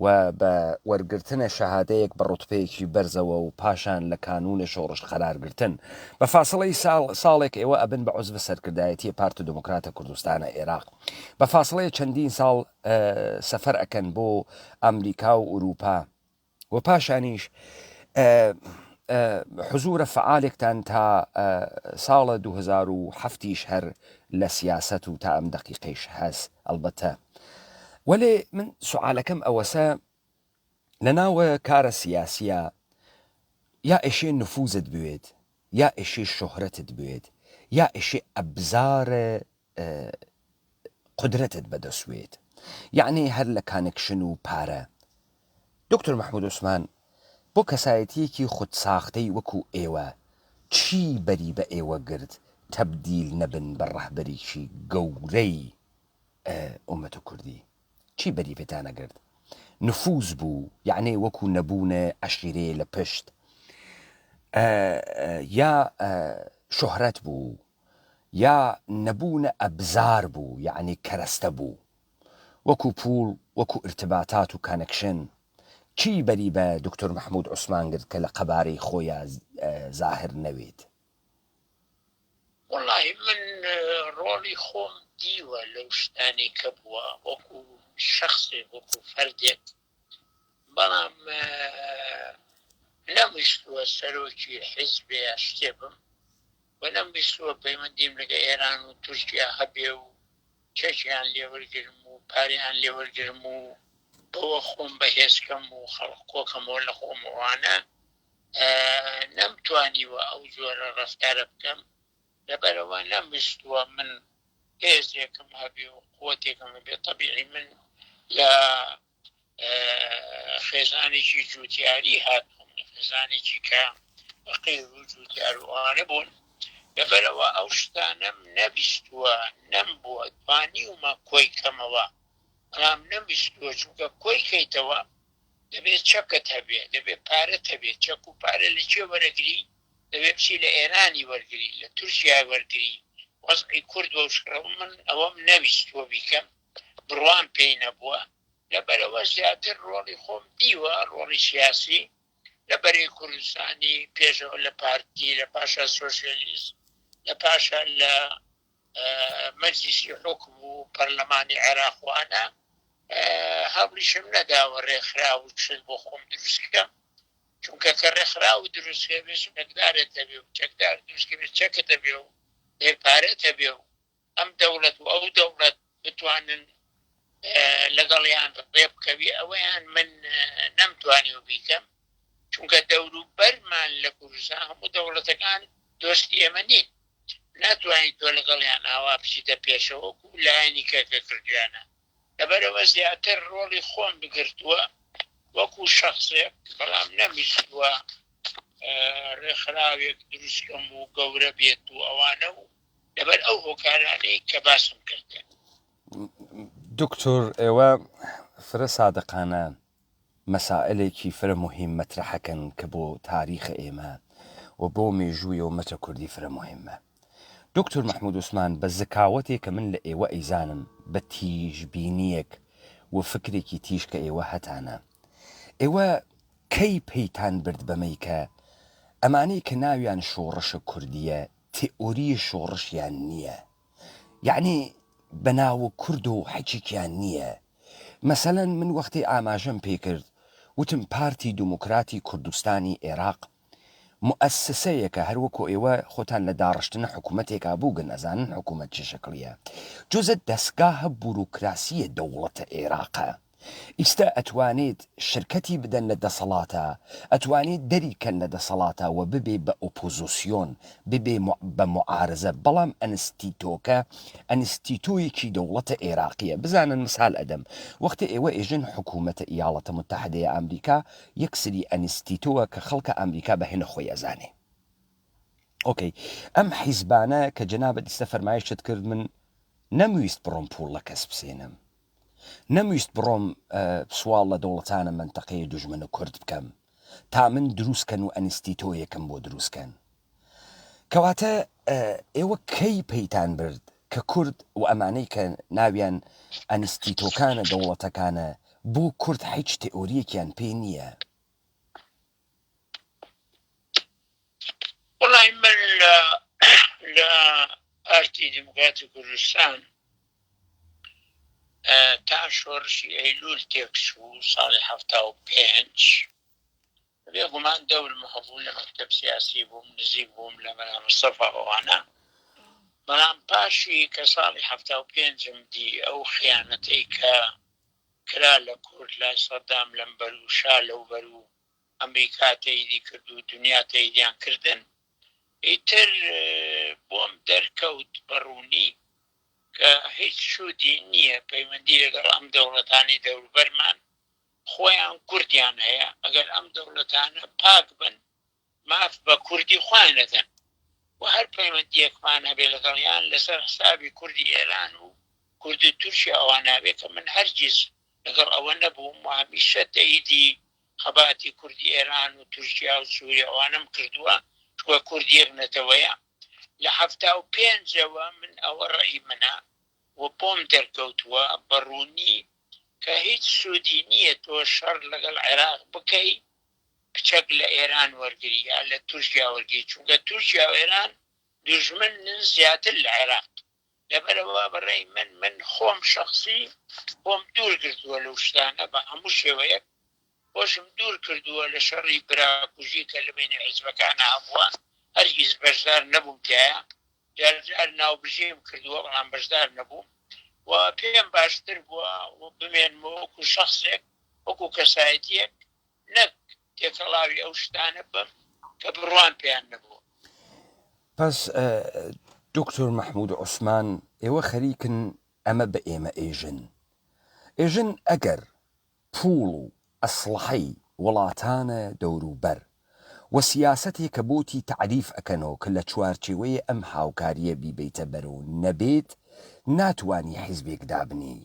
و بە وەرگرتنە شەهادەیەک بە ڕوتبەیەکی بەرزەوە و پاشان لە کانونە شۆڕش قەرارگرتن بە فاصلەی ساڵێک ئێوە ئەبن بە عوزبە سەرکردایەتی پارتە دموکراتە کوردستانە عێراق بە فاصلەیە چەندین ساڵ سەفەر ئەکەن بۆ ئەمریکا و ئوروپا و پاشانیش حزورە فعالێکتان تا ساڵە 2007 هەر لە سیاست و تا ئەم دەقیقەیش هەست ئەلبەتە وەلێ من سوالەکەم ئەوەسە لە ناوە کارە سیاسیە یا ئێشێ نفوزت بوێت یا ئێشێ شۆهرەتت بوێت یا ئێشێ ئەبزارە قدرەتت بەدەسوێت یعنی هەر لە کانکشن و پارە دکتۆر محمود عوسمان بۆ کەسایەتیەکی خودساختەی وەکو ئێوە چی بەری بە ئێوە گرت تەبدیل نەبن بە ڕەهبەریکی گەورەی ئومەتە کوردی چی بەری پێتانە گرت نفوز بوو یعنی وەکو نەبوونە عەشیرێ لە پشت یا شۆهرەت بوو یا نەبوونە ئەبزار بوو یعنی کەرەستە بوو وەکو پوڵ وەکو ارتباطات و کانکشن چی بەری بە دکتۆر محمود عوسمان گرت کە لە قەبارەی خۆیان زاهر نەوێت؟ وڵی من ڕۆڵی خۆم دیوە لەو شتانی کە بووە وەکو شخصێک وەکو فەردێک بەڵام نەمویستووە سەرۆکی حیزبێ شتێ بم و نەمویستووە پەیوەندیم لەگە ئێران و تورکیا هەبێ و چەکیان لێوەرگرم و پاریان لێوەرگرم و بەوە خۆم بەهێزکەم و خەڵق کۆکەمەوە لە خۆمەوانە نەمتوانیوە ئەو جۆرە ڕەفتارە بکەم لەبەرەوە نەمویستووە من هێزێکم هەبێ و قووەتێکم هەبێ طەبیعی من لە خێزانێکی جوتیاری هاتووم خێزانێکی کە بەقیر و جوتیار وانە بوون لەبەرەوە ئەو شتانەم نەبیستووە نەمبووە توانیومە کۆی کەمەوە بەڵام نەبیستووە چونکە کۆی کەیتەوە دەبێت چەکت هەبێ دەبێت پارەت هەبێت چەک و پارە لە چێ وەرەگری دەبێت بچی لە ئێرانی وەرگری لە تورکیا وەرگری وەزعی کورد و شکڕەوە من ئەوەم نەویستوە بیکەم بڕوان پێی نەبووە لەبەرەوە زیاتر ڕۆڵی خۆم دیوە ڕۆڵی سیاسی لە بەرەی کوردستانی پێشەوە لە پارتی لە پاشا سۆشیالیست لە پاشا لە مەجلیسی حکم و پەرلەمانی عێراقوانە هەوڵیشم نەداوە ڕێکخرا و شت بۆ خۆم دروستکەم چونکە کە ڕێکخرا و دروستکە بێ چەکدارت دەبێ و چەکدار دروستکە بێ چەکت دەبێ و پارەت هەبێ و ئەم دەوڵەت و ئەو دەوڵەت بتوانن لەگەڵیان ڕێ بکەوی ئەوەیان من نەمتوانی و بیکەم چونکە دەوروبەرمان لە کوردستان هەموو دەوڵەتەکان دۆستی ئێمە نین ناتوانیت تۆ لەگەڵیان ئاوا بچیتە پێشەوەکو لایەنی کەکە کردویانە لەبەرەوە زیاتر ڕۆڵی خۆم بگرتووە وەکو شخصێک بەڵام نەمیستووە ڕێکخراوێک دروستکەم و گەورە بێت و ئەوانە و لەبەر ئەو هۆکارانەی کە باسم کردێن دکتۆر ئێوە فرە سادقانە مەسائلێکی فرە مهم مەترەحەکەن کە بۆ تاریخە ئێمە و بۆ مێژوویە و مەتە کوردی فرە مهمە دکتۆر محمود عوسمان بە زکاوەتێک کە من لە ئێوە ئەیزانم بە تیژبینیەک و فکرێکی تیژ کە ئێوە هەتانە ئێوە کەی پەیتان برد بەمەی کە ئەمانەی کە ناویان شۆڕشە کوردیە تئۆری شۆڕشیان نییە یعنی بەناوە کورد و حەجێکیان نییە مەسەلەن من وەختی ئاماژەم پێکرد وتم پارتی دموکراتی کوردستانی عێراق مؤسسەیەکە هەروەکو ئێوە خۆتان لە داڕشتنە حکوومەتێکا بووگن ئەزانن حکوومەت چه شکلیە جۆزە دەستگاهە بوروکراسیە دەوڵەتە عێراقە ئیستا ئەتوانێت شرکەتی بدەن لە دەسەڵاتە ئەتوانێت دەریکەن لە دەسەڵاتە و ببێ بە ئۆپۆزیسیۆن ببێ بە معارزە بەڵام ئەنستیتۆکە ئەنستیتۆیەکی دەوڵەتە عێراقیە بزانن مثال ئەدەم وەختە ئێوە ئێژن حکوومەتە ئیاڵەتە متحدەیە ئەمریکا یەکسری ئەنستیتۆوە کە خەڵکە ئەمریکا بەهێنە خۆی ئەزانێ ئۆکەی ئەم حیزبانە کە جەنابەت ئیستا فەرمایشت کرد من نەمویست بڕۆم پوڵ لە کەس بسێنم نەمویست بڕۆم سوال لە دەوڵەتانە منتەقەی دوژمنە کورد بکەم تا من دروستکەن و ئەنستیتۆیەکەم بۆ دروستکەن کەواتە ئێوە کەی پەیتان برد کە کورد و ئەمانەی کە ناویان ئەنستیتۆکانە دەوڵەتەکانە بۆ کورد هیچ تئۆریەکیان پێ نییە وڵای من لە پارتی دموکراتی کوردستان تا شۆڕشی ئەیلول تێکچوو ساڵی 75 بێگومان دەورم هەبوو لە مەکتەب سیاسی بووم نزیک بووم لە مەستەفا ئەوانە بەڵام پاشی کە ساڵی 75م دی ئەو خیانەتەی کە کرا لە کورد لای سەدام لەمبەر و شا لەوبەر و ئەمریکا تەیدی کرد و دنیا تەیدیان کردن ئیتر بۆم دەرکەوت بەڕوونی کە هیچ سوودی نییە پەیوەندی لەگەڵ ئەم دەوڵەتانی دەوروبەرمان خۆیان کوردیان هەیە ئەگەر ئەم دەوڵەتانە پاک بن ماف بە کوردی خوانەدەن و هەر پەیوەندیەکمان هەبێ لەگەڵیان لەسەر حسابی کوردی ئێران و کوردی تورکیا ئەوان نابێت کە من هەرگیز لەگەڵ ئەوە نەبووم و هەمیشە تەیدی خەباتی کوردی ئێران و تورکیا و سووریا ئەوانم کردووە چوە کوردیەک نەتەوەیە لە 75ەوە من ئەوە ڕێی منە و بۆم دەرکەوتووە بەڕوونی کە هیچ سوودی نییە تۆ شەڕ لەگەڵ عێراق بکەی کچەک لە ئێران وەرگری یا لە تورکیا وەرگری چونکە تورکیا و ئێران دوژمن زیاتر لە عێراق لەبەرەوە بەڕێی من خۆم شخصی خۆم دوور کردووە لەو شتانە بە هەموو شێوەیەک خۆشم دوور کردووە لە شەڕی براکوژی کە لە بینی حیزبەکانە هەبووە هەرگیز بەشدار نەبووم تایە جار ناوبژیم کردووە بەڵام بەشدار نەبووم و پێم باشتر بووە و بمێنمەوە وەکو شخصێک وەکو کەسایەتیەک نەک تێکەڵاوی ئەو شتانە بم کە بڕوان پێیان نەبوو. پس دکتۆر مححمود عوسمان ئێوە خەریکن ئەمە بە ئێمە ئێژن ئەگەر پوڵ و ئەسڵحەی وڵاتانە دەوروبەر و سیاسەتێک کە بۆتی تعریف ئەکەنەوە کە لە چوارچێوەیە ئەم هاوکاریە بیبیتە بەرەو نەبێت ناتوانی حیزبێک دابنی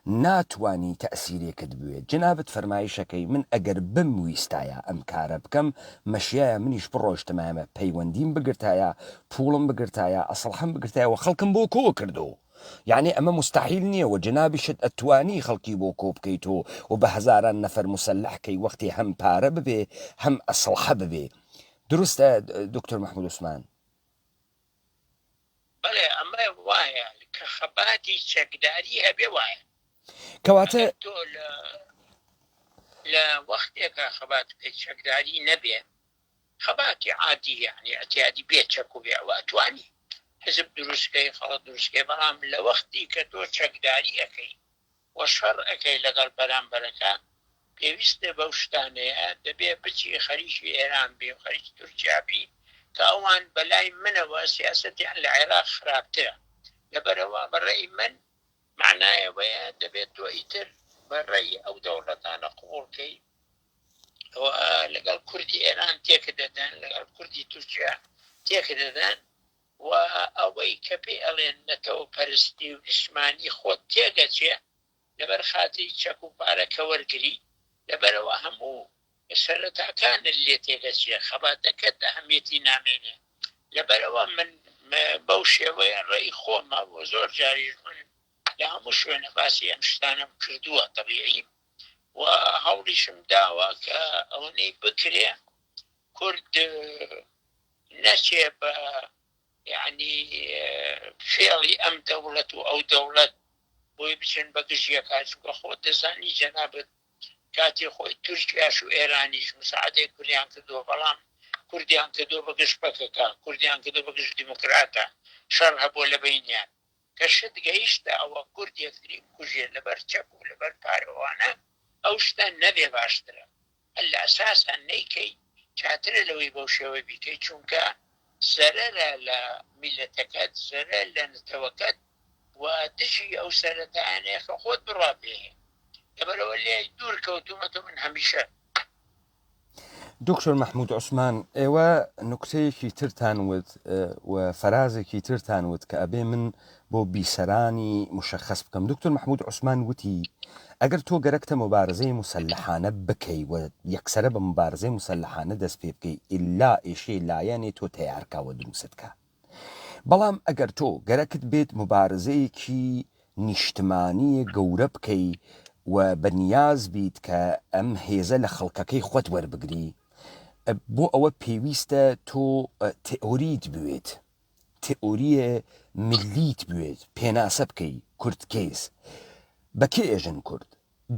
ناتوانی تەسیرێکت بوێت. جنابەت فەرمایشەکەی من ئەگەر بمویستایە ئەم کارە بکەم مەشیایە منیش بڕۆشتمامە پەیوەندیم بگرتایە پوڵم بگرتایە ئەسڵحەم بگرتایە و خەڵکم بۆ کۆ کردو. یعنی ئەمە مستحیل نییە و جنابیشت ئەتوانی خەڵکی بۆ کۆ بکەیتەوە و بە هەزاران نەفەر مسلحکەی وەختی هەم پارە ببێ هەم ئەسڵحە ببێ. دروستە دکتۆر مححمود عوسمان؟ بەڵێ ئەمە وایە کە خەباتی چەکداری هەبێ وایە کەواتە تۆ لە وەختێکە خەبات چەکداری نەبێ خەباتی عادی یعنی ئەتیادی بێ چەک و بێ ئەوە ئەتوانی حزب دروستکەی خەڵک دروستکەی بەڵام لە وەختی کە تۆ چەکداری ئەەکەی وە شەڕ ئەەکەی لەگەڵ بەرامبەرەکە پێویستە بەو شتانەیە دەبێ بچی خەریکی ئێران بێ و خەریکی تورکیابی کە ئەوان بەلای منەوە سیاسەتیان لە عێراق خراپترە لەبەرەوە بەڕێی من معنایەوەیە دەبێت تۆ ئیتر بەڕێی ئەو دەوڵەتانە قوڵکەی لەگەڵ کوردی ئێران تێکە دەدەن لەگەڵ کوردی تورکیا تێکە دەدەن و ئەوەی کە پێی ئەڵێن نەتەوە پەرستی و نیشمانی خۆت تێگەچێ لەبەر خاتی چەک و پارەکە وەرگری لەبەرەوە هەموو سەرەتاکانت لێ تێگەچێ خەباتەکەت ئەهەمیەتی نامێنێ لەبەرەوە من بەو شێوەیە ڕێی خۆمە بۆ زۆر جاریش من لە هەموو شوێنە باسی ئەم شتانم کردووە تەبیعی و هەوڵیشم داوە کە ئەوەی بکرێ کورد نەچێ بە یعنی فێڵی ئەم دەوڵەت و ئەو دەوڵەت بۆی بچن بە گژیە کاچووکە خۆت دەزانی جەنابەت کاتی خۆی تورکیاش و ئێرانیش مساعدەی کوردیان کردووە بەڵام کوردیان کردو بە گشت پەکەکە کوردیان کردو بە گشت دیموکراتە شەڕ هەبووە لە بینیان کە شت گەیشتە ئەوە کورد یەکتری کوژێ لەبەر چەک و لەبەر پارەوانە ئەو شتە نەبێ باشترە لە ئەساسان نەیکەی چاترە لەوەی بەو شێوە بیکەی چونکە زەرەرە لە میلەتەکەت زەرەر لە نتەوەکەت و دژی ئەو سەرەتایانەیە کە خۆت بڕابێ لەبەرەوە لێ دوور کەوتومەتە من هەمیشە. دکتۆر مححمود عوسمان ئێوە نوکتەیەکی ترتان وت و فەرازێکی ترتان وت کە ئەبێ من بۆ بیسەرانی مشخص بکەم. دکتۆر مححمود عوسمان وتی ئەگەر تۆ گەرەکتە مبارزەی مسلحانە بکەی و یەکسرە بە مبارزەی مسلحانە دەست پێ بکەی ئللا ئێشەی لایەنێ تۆ تەیارکاوە دروستکە. بەڵام ئەگەر تۆ گەرەکت بێت مبارزەیەکی نیشتمانی گەورە بکەی و بەنیاز بیت کە ئەم هێزە لە خەڵکەکەی خۆت وەربگری بۆ ئەوە پێویستە تۆ تئۆریت بوێت تئۆریە ملیت بوێت پێناسە بکەی کورتکێس بەکێ ئێژن کورد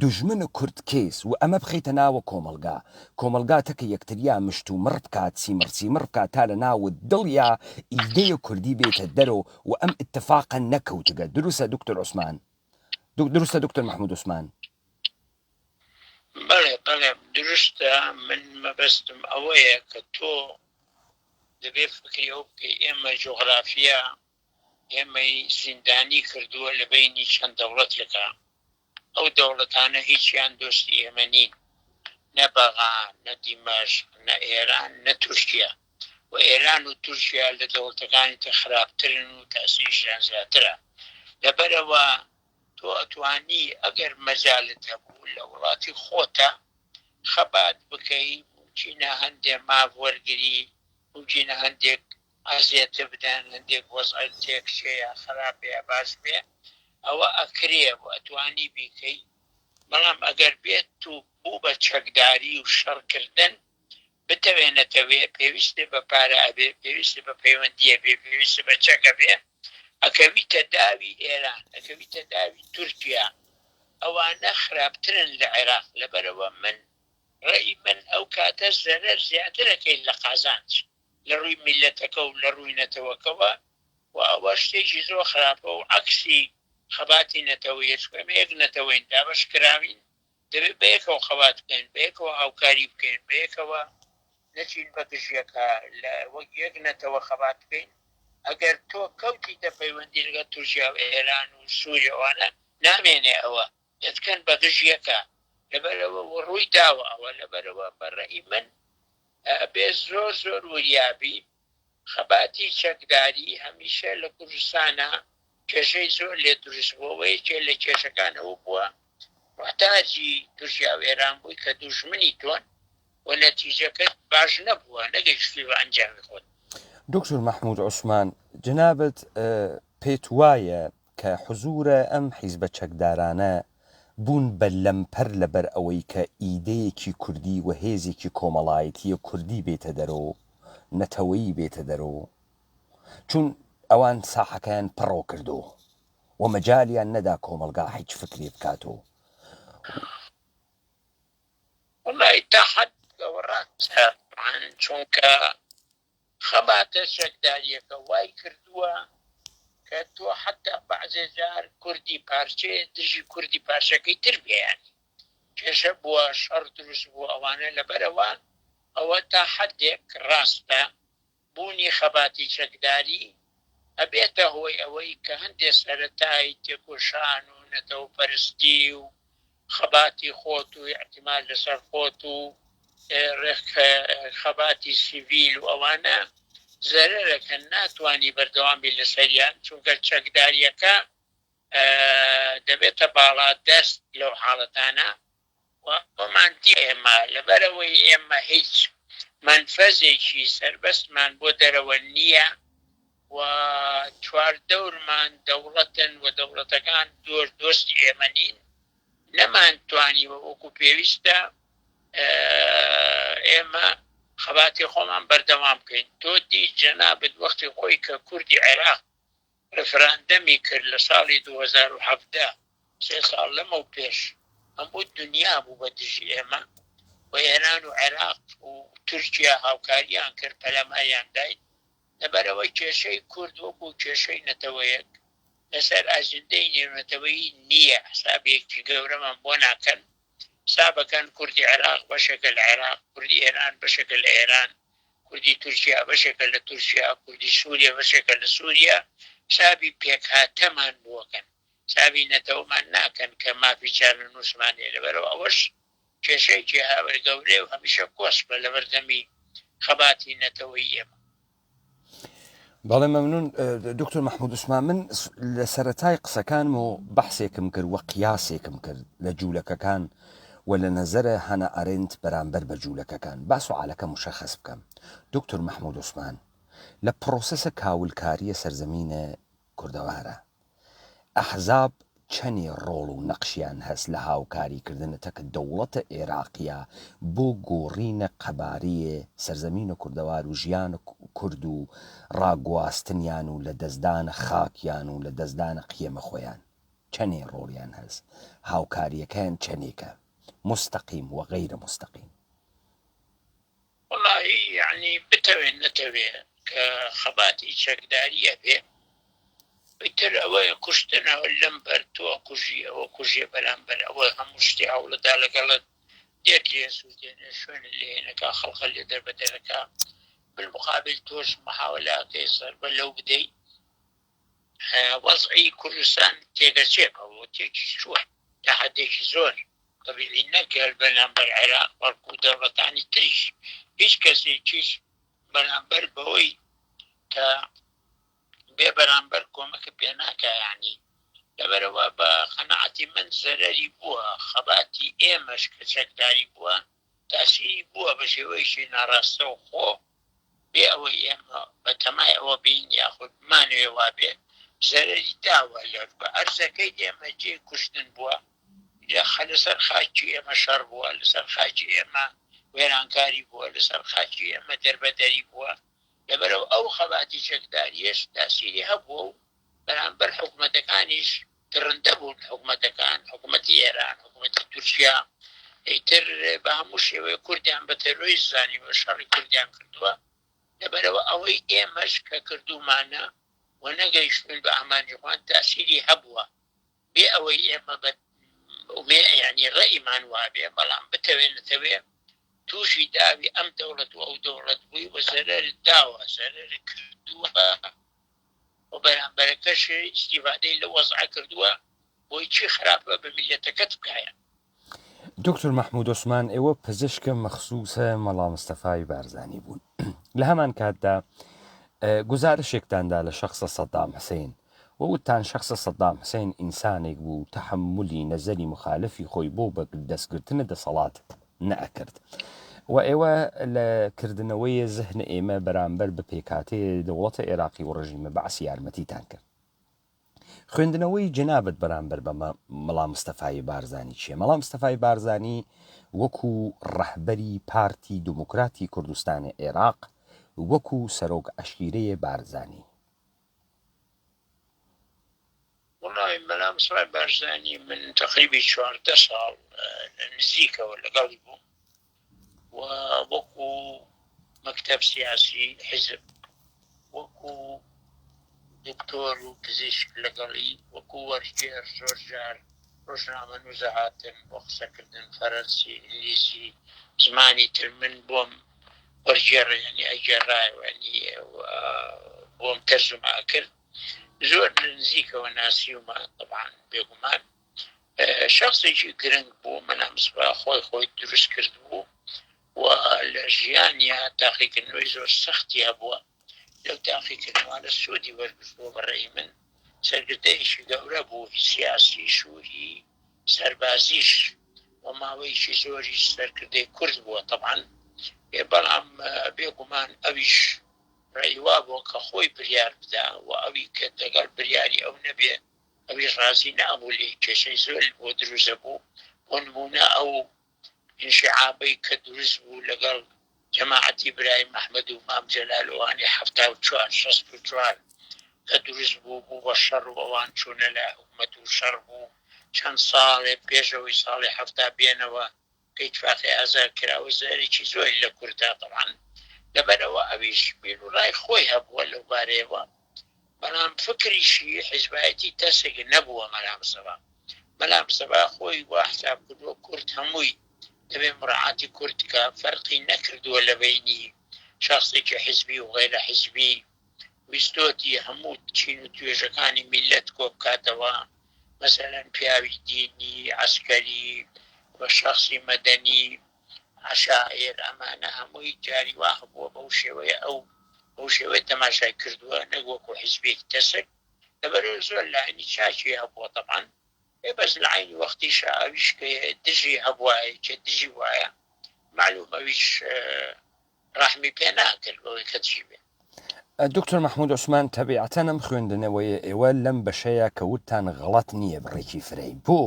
دوژمن کورتکێس و ئەمە بخەیتە ناوە کۆمەلگا تەکە یەکتریا مشت و مڕ بکات سیمڕ بکات تا لە ناوت دڵیا ئیدەیە کوردی بێتە دەرەوە و ئەم اتفاقە نەکەوتگە. دروستە دکتۆر عوسمان؟ دروستە دکتۆر مححمود عوسمان؟ بەڵێ بەڵێ دروستە من مەبەستم ئەوەیە کە تۆ دەبێ فکری ئەو بکەی ئێمە جۆغرافیا ئێمەی زیندانی کردووە لە بینی چەند دەوڵەتێکە ئەو دەوڵەتانە هیچیان دۆستی ئێمە نین نە بەغان نە دیمەشق نە ئێران نە تورکیا و ئێران و تورکیا لە دەوڵەتەکانی تە خراپترن و تاسیریشیان زیاترە لەبەرەوە تۆ ئەتوانی ئەگەر مەجالت هەبوو لە وڵاتی خۆتە خەبات بکەی چینە هەندێ ماڤ وەرگری و چینە هەندێک ئازیێتە بدەن هەندێک وەزعەت تێکچەیە خراپەیە باش بێ ئەوە ئەکرێ و ئەتوانی بیکەی بەڵام ئەگەر بێت و بوو بە چەکداری و شەڕکردن بتەوێنەتەوێ پێویستێ بە پارە ئەبێ پێویستە بە پەیوەندیە بێ پێویستە بە چەکە بێ ئەکەویتە داوی ئێران ئەکەویتە داوی تورکیا ئەوانە خراپترن لە عێراق لەبەرەوە من ڕێی من ئەو کاتە زەرەر زیاترەکەی لە قازانج لە ڕووی میلەتەکە و لە ڕووی نەتەوەکەوە و ئەوە شتێکی زۆر خراپە و عەکسی خەباتی نەتەوەیە چکەمە یەک نەتەوەین دابش کراوین دەبێت بەیەکەوە خەبات بکەین بەیەکەوە هاوکاری بکەین بەیەکەوە نەچین بە گژیەکە لە وەک یەک نەتەوە خەبات بکەین ئەگەر تۆ کەوتی دەپەیوەندی لەگە تورکیا و ئێران و سووریەوانە نامێنێ ئەوە دەتکەن بە گژیەکە لەبەرەوە ڕووی داوە ئەوە لەبەرەوە بەڕێی من بێ زۆر زۆر وریابی خەباتی چەکداری هەمیشە لە کوردستانە کێشەی زۆر لێ دروست بووەوەیەکێ لە کێشەکانەوە بووە محتاجی تورکیا و ئێران بووی کە دوژمنی تۆن و نەتیجەکەت باش نەبووە نەگەیشتی بە ئەنجامی خۆت. دکتۆر مەحموود عوسمان جنابەت پێت وایە کە حزورە ئەم حیزبە چەکدارانە بوون بە لەمپەر لەبەر ئەوەی کە ئیدەیەکی کوردی و هێزێکی کۆمەڵایەتیە کوردی بێتە دەرەوە نەتەوەیی بێتە دەرەوە چون ئەوان ساحەکەیان پڕۆ کردو و مەجالیان نەدا کۆمەلگا هیچ فکرێ بکاتەوە. والله تا حد گەوەڕاتە چونکە خەباتە چەکداریەکە وای کردووە کە تۆ حتا بەعزێ جار کوردی پارچەیە دژی کوردی پارچەکەی تر بێیان کێشە بووە شەڕ دروست بوو ئەوانە لەبەرەوە ئەوە تا حدێک ڕاستە بوونی خەباتی چەکداری ئەبێتە هۆی ئەوەی کە هەندێک سەرەتایی تێکۆشان و نەتەوەپەرستی و خەباتی خۆت و احتیمال لەسەر خۆت و خەباتی سیڤیل و ئەوانە زەرەرەکە ناتوانی بەردەوامی لەسەریان چونکە چەکداریەکە دەبێتە باڵا دەست لەو حاڵەتانە وەمانتی ئێمە لەبەرەوەی ئێمە هیچ منفەزێکی سربەستمان بۆ دەرەوە نییە و چوار دەورمان دەوڵەتن و دەوڵەتەکان دۆستی ئێمە نین نەمانتوانی وەکو پێویستە ئێمە خەباتی خۆمان بەردەوام بکەین. تۆ دی جەنابەت وەختی خۆی کە کوردی عێراق ڕفراندەمی کرد لە ساڵی 2017 سێ ساڵ لەمە و پێش هەموو دنیا بوو بە دژی ئێمە و ئێران و عێراق و تورکیا هاوکاریان کرد پەلەمایان داین لەبەرەوەی کێشەی کورد وەکو کێشەی نەتەوەیەک لەسەر ئاژندەی نێونەتەوەیی نییە حسابێکی گەورەمان بۆ ناکەن حسابەکەن کوردی عێراق بەشێکە لە عێراق کوردی ئێران بەشێکە لە ئێران کوردی تورکیا بەشێکە لە تورکیا کوردی سووریا بەشێکە لە سووریا حسابی پێکهاتەمان بووەکەن حسابی نەتەوەمان ناکەن کە مافی چارە نووسمانێ لەبەرەوە ئەوەش کێشەیەکی هاوەر گەورەیە و هەمیشە کۆسپە لە بەردەمی خەباتی نەتەوەیی ئێمە. بەڵێ مەمنون دکتۆر مەحموود عوسمان من لە سەرەتای قسەکانم و بەحسێکم کرد و قیاسێکم کرد لە جوولەکەکان و لە نەزەرە هەنە ئەرێنت بەرامبەر بە جوولەکەکان باس و عالەکە مشەخەس بکەم. دکتۆر مەحموود عوسمان لە پرۆسەسە کاولکاریە سەرزەمینە کوردەوارە ئەحزاب چەندی ڕۆڵ و نەقشیان هەست لە هاوکاریکردنەتە کە دەوڵەتە عێراقیە بۆ گۆڕینە قەباریە سەرزەمینە کوردەوار و ژیان کورد و ڕاگواستنیان و لە دەستدانە خاکیان و لە دەستدانە قیەمە خۆیان چەندێ ڕۆڵیان هەست هاوکاریەکەیان چەندێکە مستەقیم و غەیرە مستەقیم. والله يعني بتوێن نەتەوێ کە خەباتی چەکداریە بێ بتر ئەوەیە کوشتنەوە لەم بەر تۆ کوژی ئەوە کوژێ بەرامبەر ئەوە هەموو شتی هەوڵەدا لەگەڵت دێت لێ سوودێنێ شوێنە لێنەکە خەڵقە لێ دەربەدەرەکە بالمقابل تۆش محاولەکەی سەربە لەو بدەی وەزعی کوردستان تێگەچێکەوە تێکی چووە تا حدێکی زۆر طبیعی نەکرد بەرامبەر عێراق بەڵکو دەوڵەتانی تریش هیچ کەسێکیش بەرامبەر بەوەی کە بێ بەرامبەر کۆمەکە پێ ناکە یعنی لەبەرەوە بە قەنەعەتی من زەرەری بووە خەباتی ئێمەش کە چەکداری بووە تاسیری بووە بە شێوەیەکی ناڕاستە و خۆ بێ ئەوەی ئێمە بە تەمای ئەوە بین یاخود بمانوێ وابێ زەرەری داوە لەر بە ئەرزەکەی ئێمە جێ کوشتن بووە لەسەر خاکی ئێمە شەڕ بووە لەسەر خاکی ئێمە وێرانکاری بووە لەسەر خاکی ئێمە دەربەدەری بووە لەبەرەوە ئەو خەباتی چەکداریش تاسیری هەبووە و بەرامبەر حکوومەتەکانیش درڕندە بوون حکوومەتەکان حکوومەتی ئێران حکوومەتی تورکیا ئیتر بە هەموو شێوەیە کوردیان بە تەرۆریست زانیوە شەڕی کوردیان کردووە لەبەرەوە ئەوەی ئێمەش کە کردومانە و نەگەیشتن بە ئامانجیخوان تاسیری هەبووە بێ ئەوەی ئێمە يعني ڕێیمان وابێ بەڵام بتەوێنێتەوێ تووشی داوی ئەم دەوڵەت و ئەو دەوڵەت بووی وە زەرەر داوە زەرەر کردووە و بەرامبەرەکەش استیفادەی لە وەزع کردووە بۆی چی خراپە بە میلەتەکەت بکایە. دکتۆر مەحموود عوسمان ئێوە پزیشکە مەخسووسە مەڵام مستەفای بارزانی بوون لە هەمان کاتدا گزارشێکتاندا لە شخصە سەدام حسین ووتان شخصە سەدام حسین ئینسانێک بوو تەحملی نەزەری مخالفی خۆی بۆ بە دەستگرتنە دەسەڵات نەئەکرد و ئێوە لە کردنەوەی زەهنە ئێمە بەرامبەر بە پێکاتێ دەوڵەتە عێراقی و ڕژیمە بەعسی یارمەتیتان کرد. خوێندنەوەی جنابەت بەرامبەر بە مەڵام مستەفای بارزانی چییە؟ مەڵام مستەفای بارزانی وەکو ڕەهبەری پارتی دموکراتی کوردستانی عێراق وەکو سەرۆک عەشیرەیە بارزانی. وڵای مەلام مستەفای بارزانی من تقریبی 14 ساڵ نزیکەوە لەگەڵی بوو و وەکو مەکتەب سیاسی حزب وەکو دکتۆر و پزیشک لەگەڵی وەکو وەرگێر زۆر جار ڕۆژنامە نووزە هاتن بۆ قسەکردن فەرەنسی ئینگلیزی زمانی تر من بۆم وەرگێڕ ینی ئەگێڕایوەنی بۆم تەرجمە کرد زۆر نزیکەوە ناسیومە طبعاً بێگومان شخصێکی گرنگ بوو مەلام مستەفا خۆی دروست کرد بوو و لە ژیانیا تاقیکردنەوەی زۆر سەختی هەبووە لەو تاقیکردنەوە سوودی وەرگرتووە بەڕێی من سەرگردەیەکی گەورە بوو سیاسی شووری سەربازیش و ماوەیەکی زۆری سەرکردەی کورد بووە طبعاً بەڵام بێگومان ئەویش ڕێیوا بووە کە خۆی بریار بدا و ئەوی کە دەگەڵ بریاری ئەو نەبێ ئەوی ڕازی نەبوو لێ کێشەی زۆر بۆ دروستە بوو بۆ نمونە ئەو انشعابەی کە دروست بوو لەگەڵ جەماعەتی برای محمد و مام جەلالوانی 74 کە دروست بوو بە شەڕ و ئەوان چوونە لە حکومەت و شەڕ بوو چەند ساڵێ پێشەوەی ساڵی 70 بێنەوە کە ئیتفاقی ئازار کراوە زارێکی زۆری لە کووردا طبعاً لەبەرەوە ئەویش بیرروڕای خۆی هەبووە لەو بارەیەوە بەڵام فکریشی حیزبایەتی دەستێک نەبووە مەلام مستەفا خۆی وا حساب کردووە کورد هەمووی دەبێ مڕاعاتی کورد کە فەرقی نەکردووە لە بینی شخصێکی حیزبی و غیرە حیزبی ویستۆتی هەموو چین و توێژەکانی میلەت کۆ بکاتەوە مەسەلەن پیاوی دینی عەسکەری و شخصی مەدەنی عەشائیر ئەمانە هەمووی جاری وا هەبووە بەو شێوەیە ئەو شێوەیە تەماشای کردووە نەک وەکو حیزبێکی دەسک لەبەرەوە زۆر لاینی چاکی هەبووە طبعاً بەس لە عینی وەختیشە ئەویش کە دژی هەبوایە کە دژی وایە معلوم ئەویش ڕەحمی پێ ناکرد بەوەی کە دژی بێ. دکتۆر مەحموود عوسمان تەبیعەتەن ئەم خوێندنەوەی ئێوە لەم بەشەیە کە وتان غەڵەت نییە بڕێکی فرەی بۆ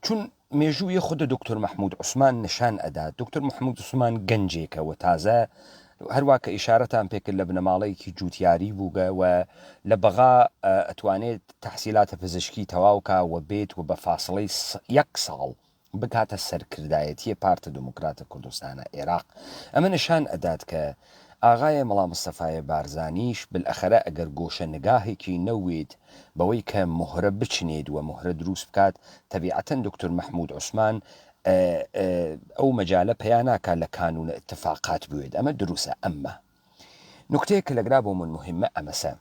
چون مێژووی خودە دکتۆر مەحموود عوسمان نیشان ئەدا دکتۆر مەحموود عوسمان گەنجێکەوە تازە هەروە کە ئیشارەتان پێکرد لە بنەماڵەیەکی جووتیاری بووگە و لە بەغا ئەتوانێت تەحسیلاتە پزیشکی تەواوکە و بێت و بە فاصلەی 1 ساڵ بکاتە سەرکردایەتیە پارتە دموکراتە کوردستانە عێراق ئەمە نیشان ئەدات کە ئاغایە مەڵام مستەفای بارزانیش بالئەخەرە ئەگەر گۆشە نگاهێکی نەوێت بەوەی کە مهرە بچنێت و مهرە دروست بکات تەبیعەتەن دکتۆر مەحموود عوسمان ئەو مەجالە پەیاناکە لە کانونە اتفاقات بوێت ئەمە دروسە ئەمە نکتەیە کە لەگرا بۆ من مهمە ئەمەسە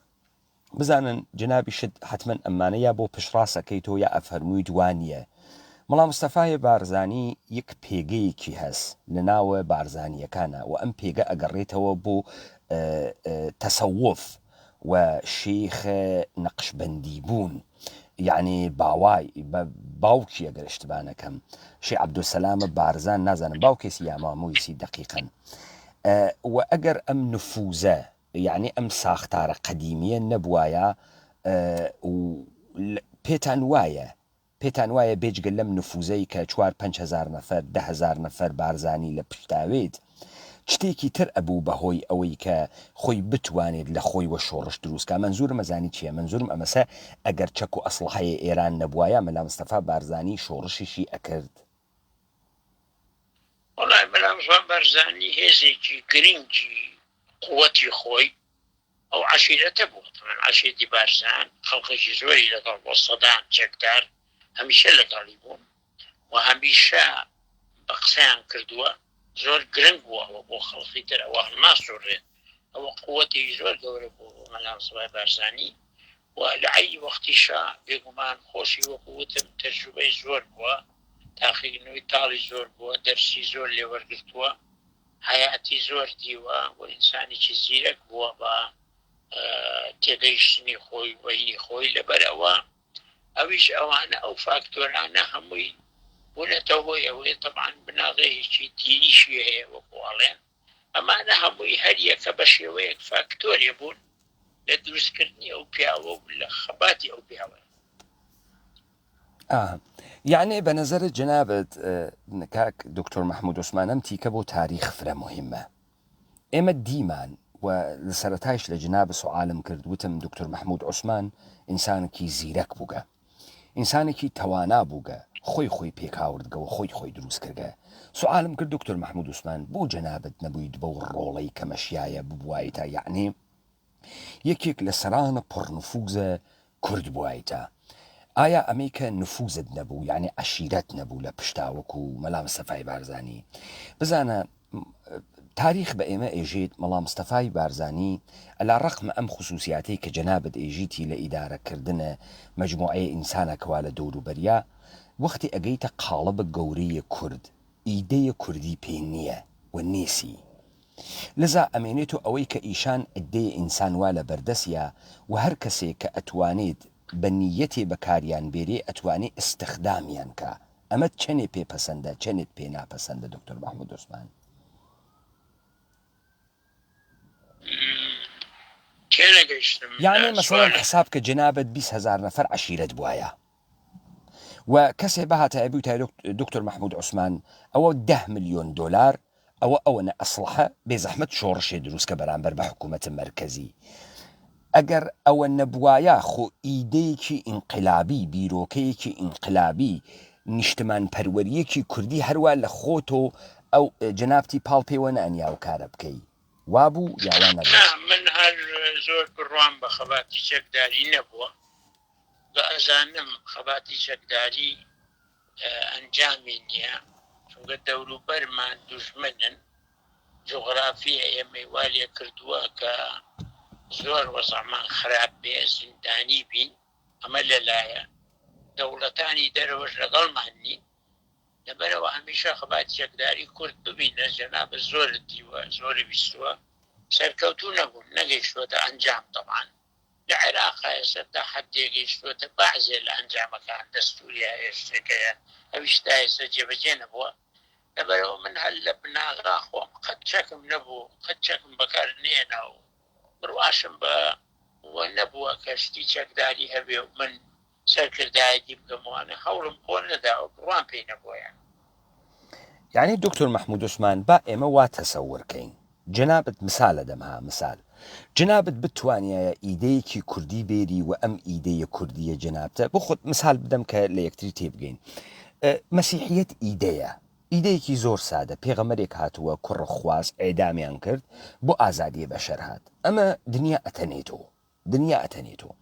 بزانن جنابی شت حتمما ئەمانە یا بۆ پشڕاستەکەیتەوە یا ئەفەرمووی دوانیە مەڵام مستەفای بارزانی یەک پێگەیەکی هەست لە ناوە بارزانیەکانە و ئەم پێگە ئەگەڕێتەوە بۆ تەسەوف و شێخ نەقشبەندی بوون یعنی باوای باوکی ئەگەر اشتبانەکەم شێخ عەبدولسەلامە بارزان نازانم باوکێسی یا مامۆیسی دەقیقەن و ئەگەر ئەم نفوزە یعنی ئەم ساختارە قەدیمیە نەبوایە پێتان وایە بێجگەل لەم نفوزەی کە 4-5 نەفەر 10,000 نەفەر بارزانی لە پشتاوێت شتێکی تر ئەبوو بەهۆی ئەوەی کە خۆی بتوانێت لە خۆی وە شۆڕش دروستکە منزورم مەزانی چییە منزورم ئەمەسە ئەگەر چەک و ئەسڵحەیە ئێران نەبوایە مەلام مستەفا بارزانی شۆڕشیشی ئەکرد. وڵای مەلام مستەفا بارزانی هێزێکی گرنگی قووەتی خۆی ئەو عەشیرەتە بوو عەشیرەتی بارزان خەڵقێکی زۆری لەگەڵ بۆ سەدان چەکدار هەمیشە لەگەڵی بووم و هەمیشە بە قسەیان کردووە زۆر گرنگ بووەوە بۆ خەڵقی تر ئەوە هەڵما سوڕێت ئەوە قووەتی زۆر گەورە بوو مەلام سەبای بارزانی و لە عەینی وەختیشا بێگومان خۆشی وەکووتم تەجروبەی زۆر بووە تاقیکردنەوەی تاڵی زۆر بووە دەرسی زۆر لێوەرگرتووە حیاتی زۆر دیوە و ئینسانێکی زیرەک بووە بە تێگەیشتنی خۆی وەینی خۆی لەبەرەوە ئەویش ئەوانە ئەو فاکتۆرانە هەمووی بوونەتەوە هۆی ئەوەیە طبعاً بناغەیەکی دینیشی هەیە وەکوواڵێن ئەمانە هەمووی هەر یەکە بە شێوەیەک فاکتۆریە بوون لە دروستکردنی ئەو پیاوە و لە خەباتی ئەو پیاوە. یعنی بە نەزەرت جەنابەت کاک دکتۆر محمود عوسمان ئەم تیکە بۆ تاریخ فرە مهمە ئێمە دیمان و لە سەرەتایش لە جناب سوالم کرد وتم دکتۆر محمود عوسمان ئینسانێکی زیرەک بووگە ئینسانێکی تەوانا بووگە خۆی پێکاوردگەوە خۆی دروست کردگە سوالم کرد دکتۆر محمود عوسمان بۆ جەنابەت نەبوویت بەو ڕۆڵەی کەمەشیایە ببوایتە یعنی یەکێک لە سەرانە پڕنفوزە کورد بوایتە ئایا ئەمەی کە نفوزت نەبوو یعنی عشیرەت نەبوو لە پشتاوەکو و مەلا مستەفای بارزانی بزانە تاریخ بە ئێمە ئێژێت مەڵا مستەفای بارزانی ئەلا ڕەقمە ئەم خصوصیاتەی کە جەنابەت ئێژیتی لە ئیدارەکردنە مەجموعەیە ئینسانەکەوا لە دەوروبەریا وەختی ئەگەیتە قاڵبە گەورەیە کورد ئیدەیە کوردی پێ نییە و نێسی لذا ئەمێنێتەوە ئەوەی کە ئیشان ئەدەیە ئینسان وا لە بەردەسیە و هەر کەسێک کە ئەتوانێت بە نیەتێ بەکاریان بێرێ ئەتوانێ ئستخدامیان کە ئەمە چەنێ پێپەسەندە چەنێت پێ ناپەسەندە دکتۆر محمود عوسمان یعنی مەسەڵەن حساب کە جەنابەت 20,000 نەفەر عەشیرەت بوایە و کەسێ بەهاتە ئەبووتە دکتۆر محمود عوسمان ئەوە 10 ملیۆن دۆلار ئەوەنە ئەسڵحە بێزەحمەت شۆڕشێ دروست کە بەرامبەر بە حکوومەتی مەرکەزی ئەگەر ئەوە نەبوایە خۆ ئیدەیەکی ئینقلابی بیرۆکەیەکی ئینقلابی نیشتمان پەروەریەکی کوردی هەروە لە خۆتۆ ئەو جەنابتی پاڵ پێوە نەئەنیا و کارە بکەی وابوو یاوان نەبوو من هەر زۆر بڕوان بە خەباتی چەکداری نەبووە بە ئەزانم خەباتی چەکداری ئەنجامی نییە چونکە دەوروبەرمان دوژمنن جغرافیە ئێمەی والێ کردووە کە زۆر وەزعمان خراپ بێ زیندانی بین ئەمە لەلایە دەوڵەتانی دەرەوەش لەگەڵمان نین لەبەرەوە هەمیشە خەباتی چەکداری کورد ببینە جەنابەت زۆرت دیوە زۆری بیستووە سەرکەوتوو نەبوون نەگەیشتووەتە ئەنجام طبعاً لە عێراقا ئێستا حەدێ گەیشتووەتە بەعزێ لە ئەنجامەکان دەستوریە هێشتێکەیە ئەویشتا ئێستا جێبەجێ نەبووە لەبەرەوە من هەر لە بناغا خۆم قەت چەکم نەبوو قەت چەکم بەکار نێنا و بڕواشم بە وە نەبووە کەشتی چەکداری هەبێ و من سەرکردایەتی بگەموانە هەوڵم بۆ نەداوە بڕوان پێی نەبوویان یعنی دکتۆر محمود عوسمان با ئێمە وا تەسەوورکەین جەنابەت مثالە دەمها مثال جەنابەت بتوانایە ئیدەیەکی کوردی بێری و ئەم ئیدەیە کوردیە جەنابتە بۆ خۆت مثال بدەم کە لە یەکتری تێبگەین مەسیحیەت ئیدەیەکی زۆر سادە پێغەمبەرێک هاتووە کوڕە خواز ئێدامیان کرد بۆ ئازادیە بەشەر هات ئەمە دنیا ئەتەنێتەوە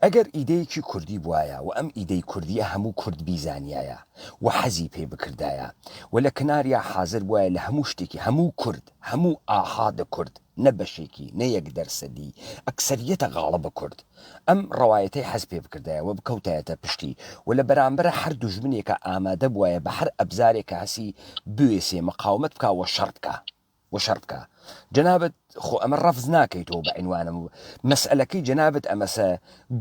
ئەگەر ئیدەیەکی کوردی بوایە و ئەم ئیدەی کوردیە هەموو کورد بیزانایە و حەزی پێ بکردایە و لە کناریا حاضر بوایە لە هەموو شتێکی هەموو کورد هەموو ئاحادە کورد نە بەشێکی نە 1% ئەکسەریەتە غاڵەبە کورد ئەم ڕەوایەتەی حەز پێ بکردایەوە بکەوتایەتە پشتی و لە بەرامبەرە هەر دوژمنێکە ئامادە بوایە بە هەر ئەبزارێکە هەسی بوێسێ مەقاومەت بکە و شەڕ بکە جەنابەت خۆ ئەمە ڕەفز ناکەیتەوە بە عینوانم مەسئلەکەی جەنابەت ئەمەسە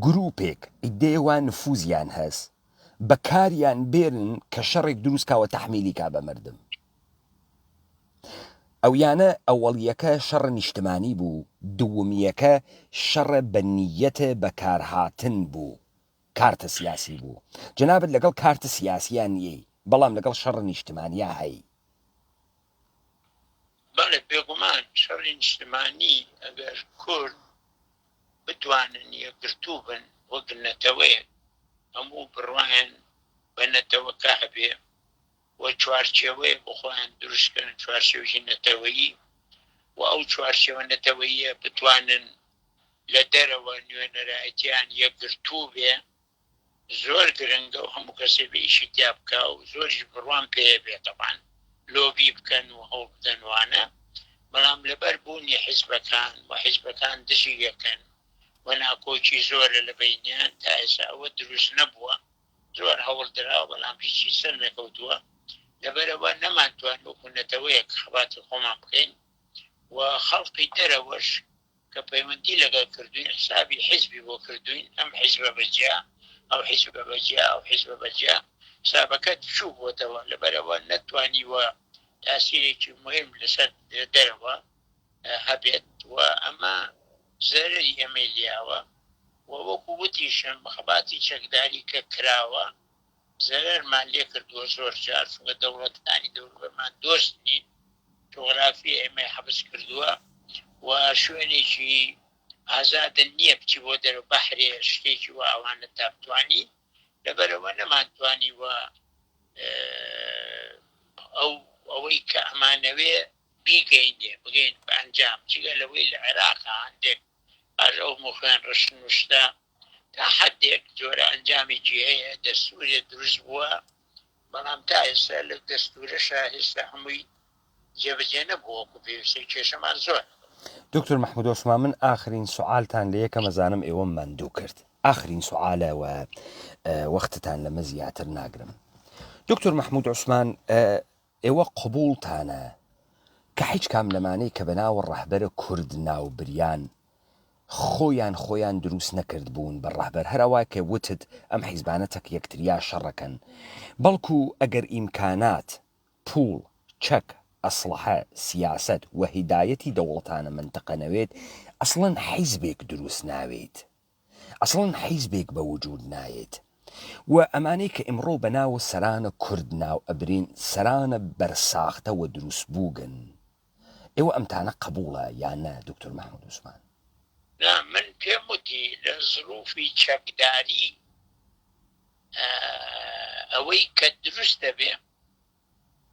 گروپێک ئیدێوان نفوزیان هەست بەکاریان بێرن کە شەڕێک دروستکاوە تەحمیلی کا بە مردم ئەویانە ئەوەڵیەکە شەڕ نیشتمانی بوو دووەمیەکە شەڕ بە نیەتە بەکارهاتن بوو کارتە سیاسی بوو جەنابەت لەگەڵ کارتە سیاسیان نیەی بەڵام لەگەڵ شەڕ نیشتمانیا هەی بەڵێ بێگومان شەڕی نیشتمانی ئەگەر کورد بتوانن یەکگرتوو بن وەک نەتەوەیە هەموو بڕوایان بە نەتەوەکە هەبێ و چوارچێوەیە بۆ خۆیان دروستکردن چوارچێوەی نەتەوەیی و ئەو چوارچێوە نەتەوەییە بتوانن لە دەرەوە نوێنەرایەتیان یەکگرتوو بێ زۆر گرنگە و هەموو کەسێ بە ئیشی تیا بکە و زۆریش بڕوان پێ بێ طبعاً لۆبی بکەن و هەوڵ بدەنوانە بەڵام لەبەر بوونی حیزبەکان و حیزبەکان دژی یەکەن و ناکۆچی زۆرە لە بینیان تا ئێستا ئەوە دروست نەبووە زۆر هەوڵ درا بەڵام هیچی سەر نەکەوتووە لەبەرەوە نەمانتوان وەکوونەتەوەیەک خەباتی خۆمان بکەین و خەڵقی دەرەوەش کە پەیوەندی لەگەڵ کردوین حسابی حیزبی بۆ کردوین ئەم حیزبە بەجیا ئەو حیزبە بەجیا ئەو حیزبە بەجیا حسابەکەت چوو بۆتەوە لەبەرەوە نەتوانیوە تاسیرێکی مهم لەسەر دەرەوە هەبێت و ئەمە زەرری ئەمەلیاوە و وەکو وتیشم بەخەباتی چەکداری کە کراوە زەرەرمان لێ کردووە زۆر جار چونکە دەوڵەتانی دەوروبەرمان دۆست نین جۆغرافی ئێمە حەبس کردووە و شوێنێکی ئازادە نییە بچی بۆ دەرە بەحرێ شتێکی و ئەوانە تابتوانی لەبەرەوە نەمانتوانی وە ئەوەی کە ئەمانەوێ بیگەینێ بگەین بە ئەنجام چگە لەوەی لە عێراقا هەندێک ئاژ ئەو مخوێن ڕشن وشتا تا حدێک جۆرە ئەنجامێکی هەیە دەستورێ دروست بووە بەڵام تا ئێستا لە دەستورەشە هێستا هەمووی جێبەجێ نەبووە وەکو پێویستی کێشەمان زۆر. دکتۆر مەحموود عوسمان من ئاخرین سوالتان لە یەکەم ئەزانم ئێوە ماندوو کرد ئاخرین سوالە و وەختتان لەمە زیاتر ناگرم. دکتۆر مەحموود عوسمان ئێوە قبوڵتانە کە هیچ کام لەمانەی کە بەناوە ڕەهبەرە کورد ناوبریان خۆیان دروست نەکرد بوون بە ڕەهبەر هەروە کە وتت ئەم حیزبانە تەک یەکتریا شەڕەکەن بەڵکو ئەگەر ئیمکانات پوڵ چەک ئەسلحە سیاست و هیدایەتی دەوڵەتانە منتەقە نەوێت ئەسڵەن حیزبێک دروست ناوێت ئەسڵەن حیزبێک بە وجود نایێت و ئەمانەی کە ئمڕۆ بەناوە سەرانە کورد ناو ئەبرین سەرانە بەرساختەوە دروست بووگن ئێوە ئەمتانە قبوڵە یان نە دکتۆر مەحموود عوسمان؟ من پێم وتی لە زروفی چەکداری ئەوەی کە دروست دەبێ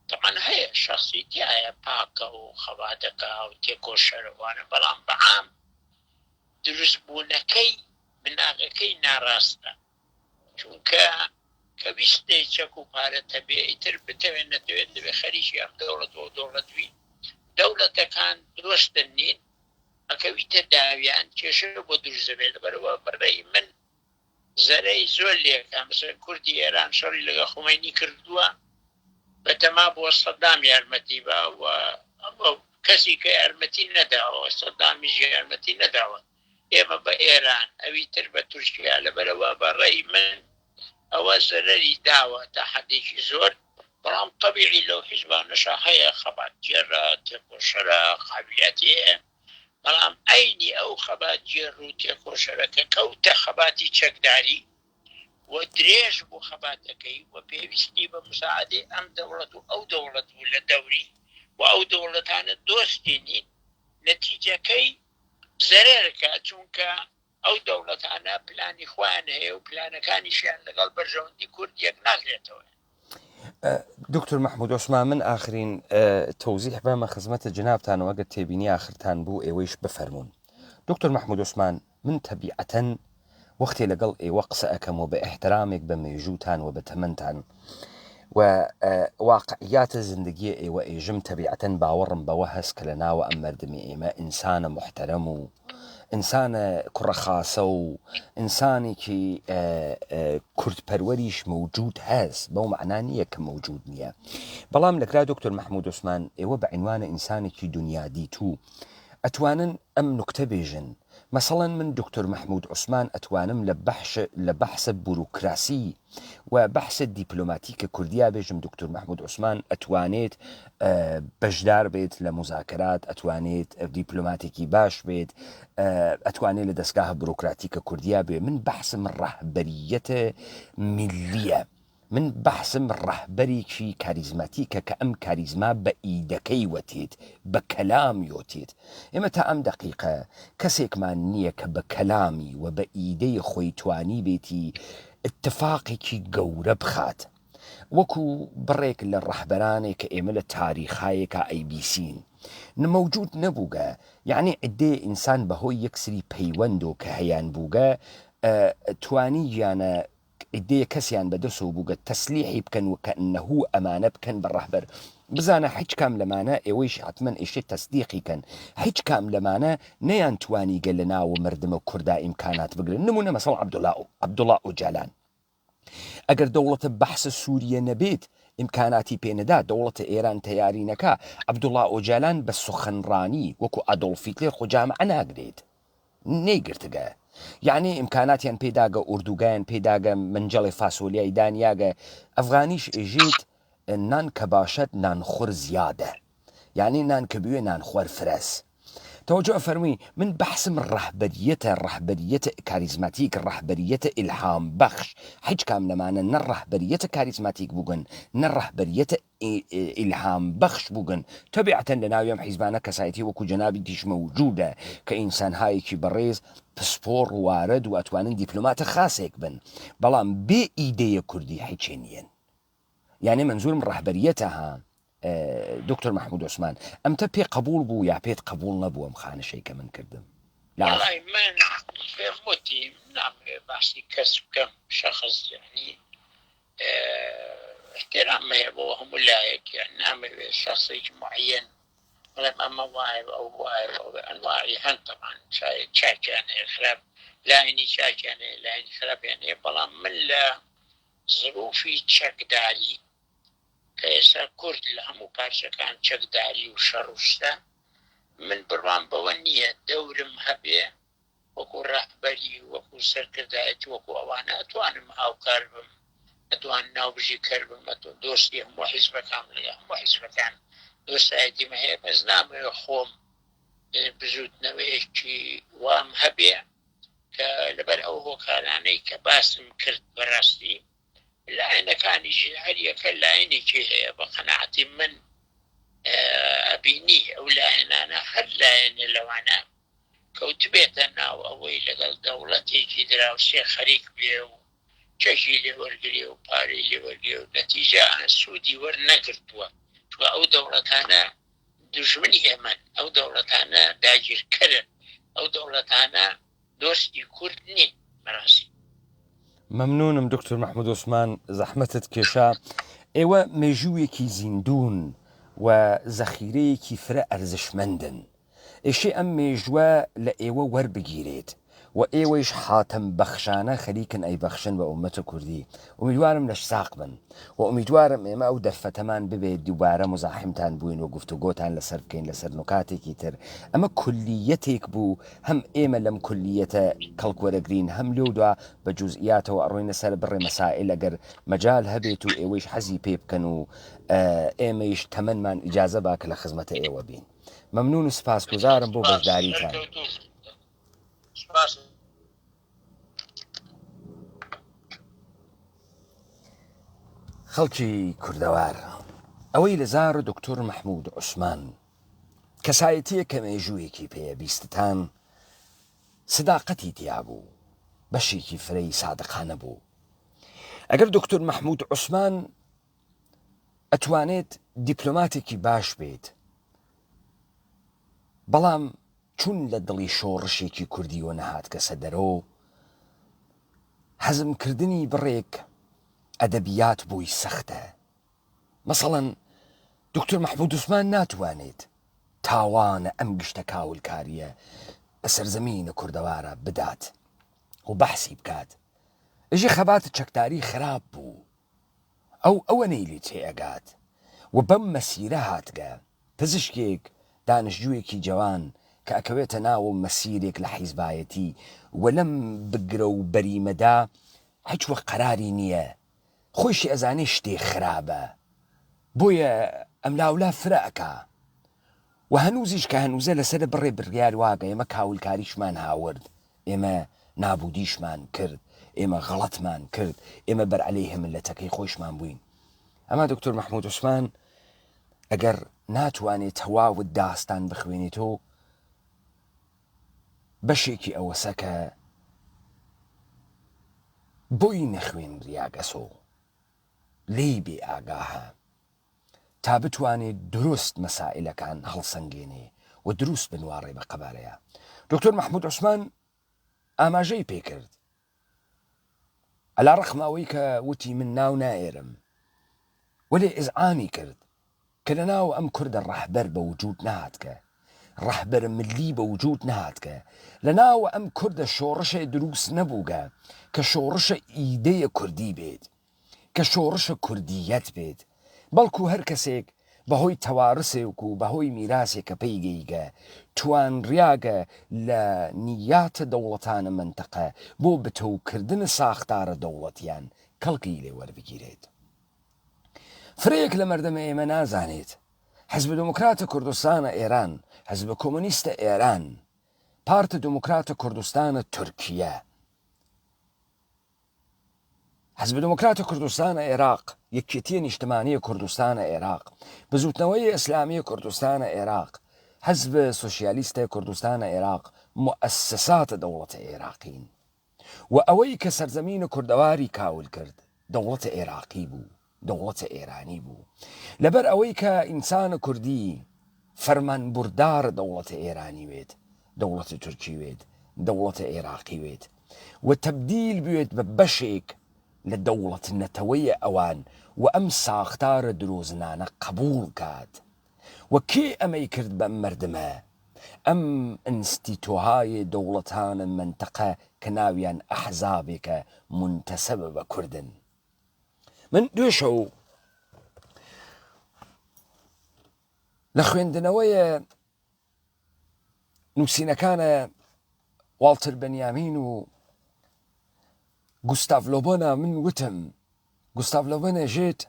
طبعا هەیە شخصیتیایە پاکە و خەباتەکە و تێکۆ شەروانە بەڵام بەعام دروست بوونەکەی بناغەکەی ناڕاستە چونکە کە ویستێ چەک و پارەتە بێ ئیتر بتەوێت نەتەوێت دەبێ خەریکی ئەم دەوڵەتەوە دەوڵەتوی دەوڵەتەکان درۆستن نین ئەکەویتە داویان کێشە بۆ دروست دەبێت لەبەرەوە بەڕێی من زەرەی زۆر لێکە مەسەڵەن کوردی ئێران شەڕی لەگە خومەینی کردووە بەتەما بۆ سەدام یارمەتی بە و کەسی کە یارمەتی نەداوە سەدامیش یارمەتی نەداوە ئێمە بە ئێران ئەوی تر بە تورکیا لەبەرەوە بەڕێی من ئەوە زەرەری داوە تا حەدێکی زۆر بەڵام طەبیعی لەو حیزبانەشە هەیە خەباتگێڕە تێکۆشەرە قابلیەتی هەیە بەڵام ئەینی ئەو خەباتگێڕ و تێکۆشەرەکە کەوتە خەباتی چەکداری و درێژ بۆ خەباتەکەی و پێویستی بە مساعدەی ئەم دەوڵەت و ئەو دەوڵەت بوو لە دەوری و ئەو دەوڵەتانە دۆستی نین نەتیجەکەی زەرێرەکە چونکە ئەو دەوڵەتانە پلانی خۆیان هەیە و پلانەکانیشیان لەگەڵ بەرژەوەندی کورد یەک ناگرێتەوە. دکتۆر مەحموود عوسمان من ئاخرین تەوزیح بەمە خزمەتە جنابتانەوە ئەگەر تێبینی ئاخرتان بوو ئێوەیش بفەرمونون. دکتۆر مەحموود عوسمان من تەبیعەتەن وەختێ لەگەڵ ئێوە قسە ئەەکەم و بە ئەحترامێک بە مێژووتان و بە تەمەنتان و واقعیاتە زندگی ئێوە ئێژم تەبیعەتەن باوەڕم بەوە هەست کە لە ناوە ئەم مەردمی ئێمە ئینسانە محتەرەم و ئینسانە کوڕەخاسە و ئینسانێکی کورتپەروەریش موجود هەست بەو مەعنا نییە کە موجود نییە بەڵام لەکرا دکتۆر مەحموود عوسمان ئێوە بە عنوانە ئینسانێکی دنیادیت و ئەتوانن ئەم نوکتە بێژن مثلا من دکتۆر مەحموود عوسمان ئەتوانم لە بەحسە بوروکراسی و بەحسە دیپلۆماتیکە کوردیا بێژم دکتۆر مەحموود عوسمان ئەتوانێت بەشدار بێت لە مزاکرات ئەتوانێت دیپلۆماتێکی باش بێت ئەتوانێت لە دەستگاه بوروکراتیکە کوردیا بێ من بەحسم ڕەهبەریەتە میلیە من بەحسم ڕەهبەرێکی کاریزماتیکە کە ئەم کاریزما بە ئیدەکەی وەتێت بە کەلامی وتێت ئێمە تا ئەم دقیقە کەسێکمان نییە کە بە کەلامی و بە ئیدەی خۆی توانی بێتی اتفاقێکی گەورە بخات وەکو بڕێک لە ڕەهبەرانێک کە ئێمە لە تاریخایەکە ئەیبیسین نمەوجود نەبووگە یعنی عدێ ئینسان بەهۆی یەکسری پەیوەند و کە هەیان بووگە توانی گیانە ئیدەیە کەسیان بەدەسەوە بووگە تەسلیحی بکەن و کە ئەنەهوو ئەمانە بکەن بە ڕەهبەر بزانە هیچ کام لەمانە ئێوەیش حتمەن ئێشێ تەسدیقی کەن هیچ کام لەمانە نەیان توانی گە لە ناو مردمە کوردا ئیمکانات بگرن نمونە مەسەڵ عەبدوڵڵا ئۆجالان ئەگەر دەوڵەتە بەحسە سووریە نەبێت ئیمکاناتی پێنەدا دەوڵەتە ئێران تەیاری نەکا عەبدوڵڵا ئۆجالان بە سوخەنڕانی وەکو ئەدۆڵف هیتلێر خۆ جامعە ناگرێت نەیگرتگە یعنی ئیمکاناتیان پێداگە ئوردوگایان پێداگە منجەڵی فاسۆلیای دانیاگە ئەفغانیش ئێژێت نان کە باشەت نانخۆر زیادە یعنی نان کە بوێ نانخۆر فرەس توجه فەرمووی من بەحسم ڕەهبەریەتە کاریزماتیک ڕەهبەریەتە ئیلهام بەخش هیچ کام لەمانە نە ڕەهبەریەتە کاریزماتیک بووگن نە ڕەهبەریەتە ئیلهام بەخش بووگن تەبیعەتەن لە ناویان حیزبانە کەسایەتی وەکو جەنابی دیش مەوجودە کە ئینسانهایەکی بەڕێز پسپۆڕ وارد و ئەتوانن دیپلۆماتە خاسێک بن بەڵام بێ ئیدەیە کوردی هیچێ نیەن یعنی منزورم ڕەهبەریەتە ها دکتۆر محمود عوسمان ئەمتە پێ قبول بوو یا پێت قبول نەبوو ئەم خانشەی کە من کردم والله من بێموتی نامێ باسی کەس بکەم شەخص یعنی احترام هەیە بۆ هەموو لایەکیان نامەوێت شخصێکی معەن بەڵام ئەمە وایە ئەو وایە ئەنواعی هەن طبعا شاید چاکیان هەیە خراپ لاینی چاکیان هەیە لاینی خراپیان هەیە بەڵام من لە ظروفی چەکداری کە ئێستا کورد لە هەموو پارچەکان چەکداری و شەڕوشتە من بڕوان بەوە نییە دەورم هەبێ وەکو ڕەهبەری وەکو سەرکردایەتی وەکو ئەوانە ئەتوانم هاوکار بم ئەتوان ناوبژی کەر بم دۆستی هەموو حیزبەکان لە هەموو حیزبەکان دۆستایەتیمە هەیە بەس نامەوێ خۆم بزوتنەوەیەکی وام هەبێ کە لەبەر ئەو هۆکارانەی کە باسم کرد بەڕاستی لاینەکانیشی هەر یەکە لاینێکی هەیە بە قەناعەتی من ئەبینی ئەو لایەنانە هەر لایەنە لەوانە کەوت بێتە ناو ئەوەی لەگەڵ دەوڵەتێکی دراوسێ خەریک بێ و چەشی لێوەرگری و پارەی لێوەرگێ و نەتیجە سوودی وەرنەگرتووە چوە ئەو دەوڵەتانە دژمنی ئێمەن ئەو دەوڵەتانە داگیرکەرن ئەو دەوڵەتانە دۆستی کورد نین بەڕاستی مەمنونم دکتۆر محمود عوسمان زەحمەتت کێشا ئێوە مێژوویەکی زیندون و زەخیرەیەکی فرە ئەرزشمەندن ئێشێ ئەم مێژوە لە ئێوە وەربگیرێت و ئێوەیش حاتم بەخشانە خەریکن ئەی بەخشن بە ئومەتە کوردی ئومیدوارم لەش ساق بن و ئومیدوارم ئێمە ئەو دەرفەتەمان ببێت دووبارە مزاحمتان بووین و گفتوگۆتان لەسەر بکەین لەسەر نکاتێکی تر ئەمە کولیەتێک بوو هەم ئێمە لەم کولیەتە کەڵکوەرەگرین هەم لێو دووە بە جوزئیاتەوە ئەڕۆینە سەر بڕێ مەسائل ئەگەر مەجال هەبێت و ئێوەیش حەزی پێ بکەن و ئێمەیش تەمەنمان ئیجازە باکە لە خزمەتە ئێوە بین مەمنون و سپاسگوزارم بۆ بەشداریتان خەڵکی کوردەوار ئەوەی لە زار دکتۆر محمود عوسمان کەسایەتیە کە مێژوویەکی پێویستتان سداقەتی تیا بوو بەشێکی فرەی سادقانە بوو ئەگەر دکتۆر محمود عوسمان ئەتوانێت دیپلۆماتێکی باش بێت بەڵام چون لە دڵی شۆڕشێکی کوردی و نەهات کەسە دەرەوە حەزمکردنی بڕێک ئەدەبیات بووی سەختە مەسەڵەن دکتۆر محمود عوسمان ناتوانێت تاوانە ئەم گشتە کاولکاریە سەرزەمینە کوردەوارە بدات و بەحسی بکات ئەژی خەباتە چەکداری خراپ بوو ئەوە نەیلی تێئەگات و بەم مەسیرە هاتگە پزیشکێک دانیشتجوویەکی جوان کە ئەکەوێتە ناو مەسیرێک لە حیزبایەتی و لەم بگرە و بەریمەدا هیچ وەک قەراری نییە خۆشی ئەزانێ شتێ خراپە بۆیە ئەم لاولا فرەکە و هەنووزیش کە هەنووزە لەسەر بڕێ بڕیار واگە ئێمە کاولکاریشمان هاورد ئێمە نابودیشمان کرد ئێمە غەڵەتمان کرد ئێمە بەرعەلەیه ملەتەکەی خۆشمان بووین ئەما دکتۆر محمود عوسمان ئەگەر ناتوانێت تەواوت داستان بخوێنێتەوە بەشێکی ئەوەسە کە بۆی نەخوێن ریاگەسۆ لێی بێ ئاگاهە تا بتوانێت دروست مەسائلەکان هەڵسەنگێنێ و دروست بنوارێ بە قەبارەیە دکتۆر محمود عوسمان ئاماژەی پێکرد على رغم ئەوەی کە وتی من ناو نائێرم وەلێ ئیزعامی کرد کە لە ناو ئەم کوردە ڕەحبەر بە وجود نهاتکە، ڕەحبەر ملی بە وجود نهاتکە، لە ناو ئەم کوردە شۆڕشێ دروست نەبووگە کە شۆڕشە ئیدەیە کوردی بێت، کە شۆڕشە کوردیەت بێت، بەڵکو هەر کەسێک بەهۆی تەوارسێک و بەهۆی میراسێک کە پێیگەیگە توانڕیاگە لە نیاتە دەوڵەتانە منتەقە بۆ بتەوکردنە ساختارە دەوڵەتیان کەڵکی لێ وەربگیرێت. فرەیەک لە مەردەمە ئێمە نازانێت حزب دموکراتە کوردستانە ئێران، حزب کۆمۆنیستە ئێران، پارتە دموکراتە کوردستانە تورکیە، حزب دموکراتە کوردستانە عێراق، یەکێتیە نیشتمانیە کوردستانە عێراق، بزوتنەوەی ئیسلامیە کوردستانە عێراق، حزب سۆشیالیستە کوردستانە عێراق، مؤسساتە دەوڵەتە عێراقین. و ئەوەی کە سەرزەمینە کوردەواری کاول کرد دەوڵەتە عێراقی بوو، دەوڵەتە ئێرانی بوو، لەبەر ئەوەی کە ئینسانە کوردی فەرمانبوردارە دەوڵەتە ئێرانی وێت، دەوڵەتە تورکی وێت، دەوڵەتە عێراقی وێت و تەبدیل بوێت بە بەشێک لە دەوڵەت نەتەوەیە ئەوان و ئەم ساختارە درۆزنانە قبول کات. و کێ ئەمەی کرد بە مردمە؟ ئەم ئینستیتۆهای دەوڵەتانە منتەقە کە ناویان ئەحزابێکە منتەسەبە بە کوردن. من دوێشەو لە خوێندنەوەیە نووسینەکانە والتر بەنیامین و گوستاف لۆبۆنە من وتم گوستاف لۆبۆنە ژێت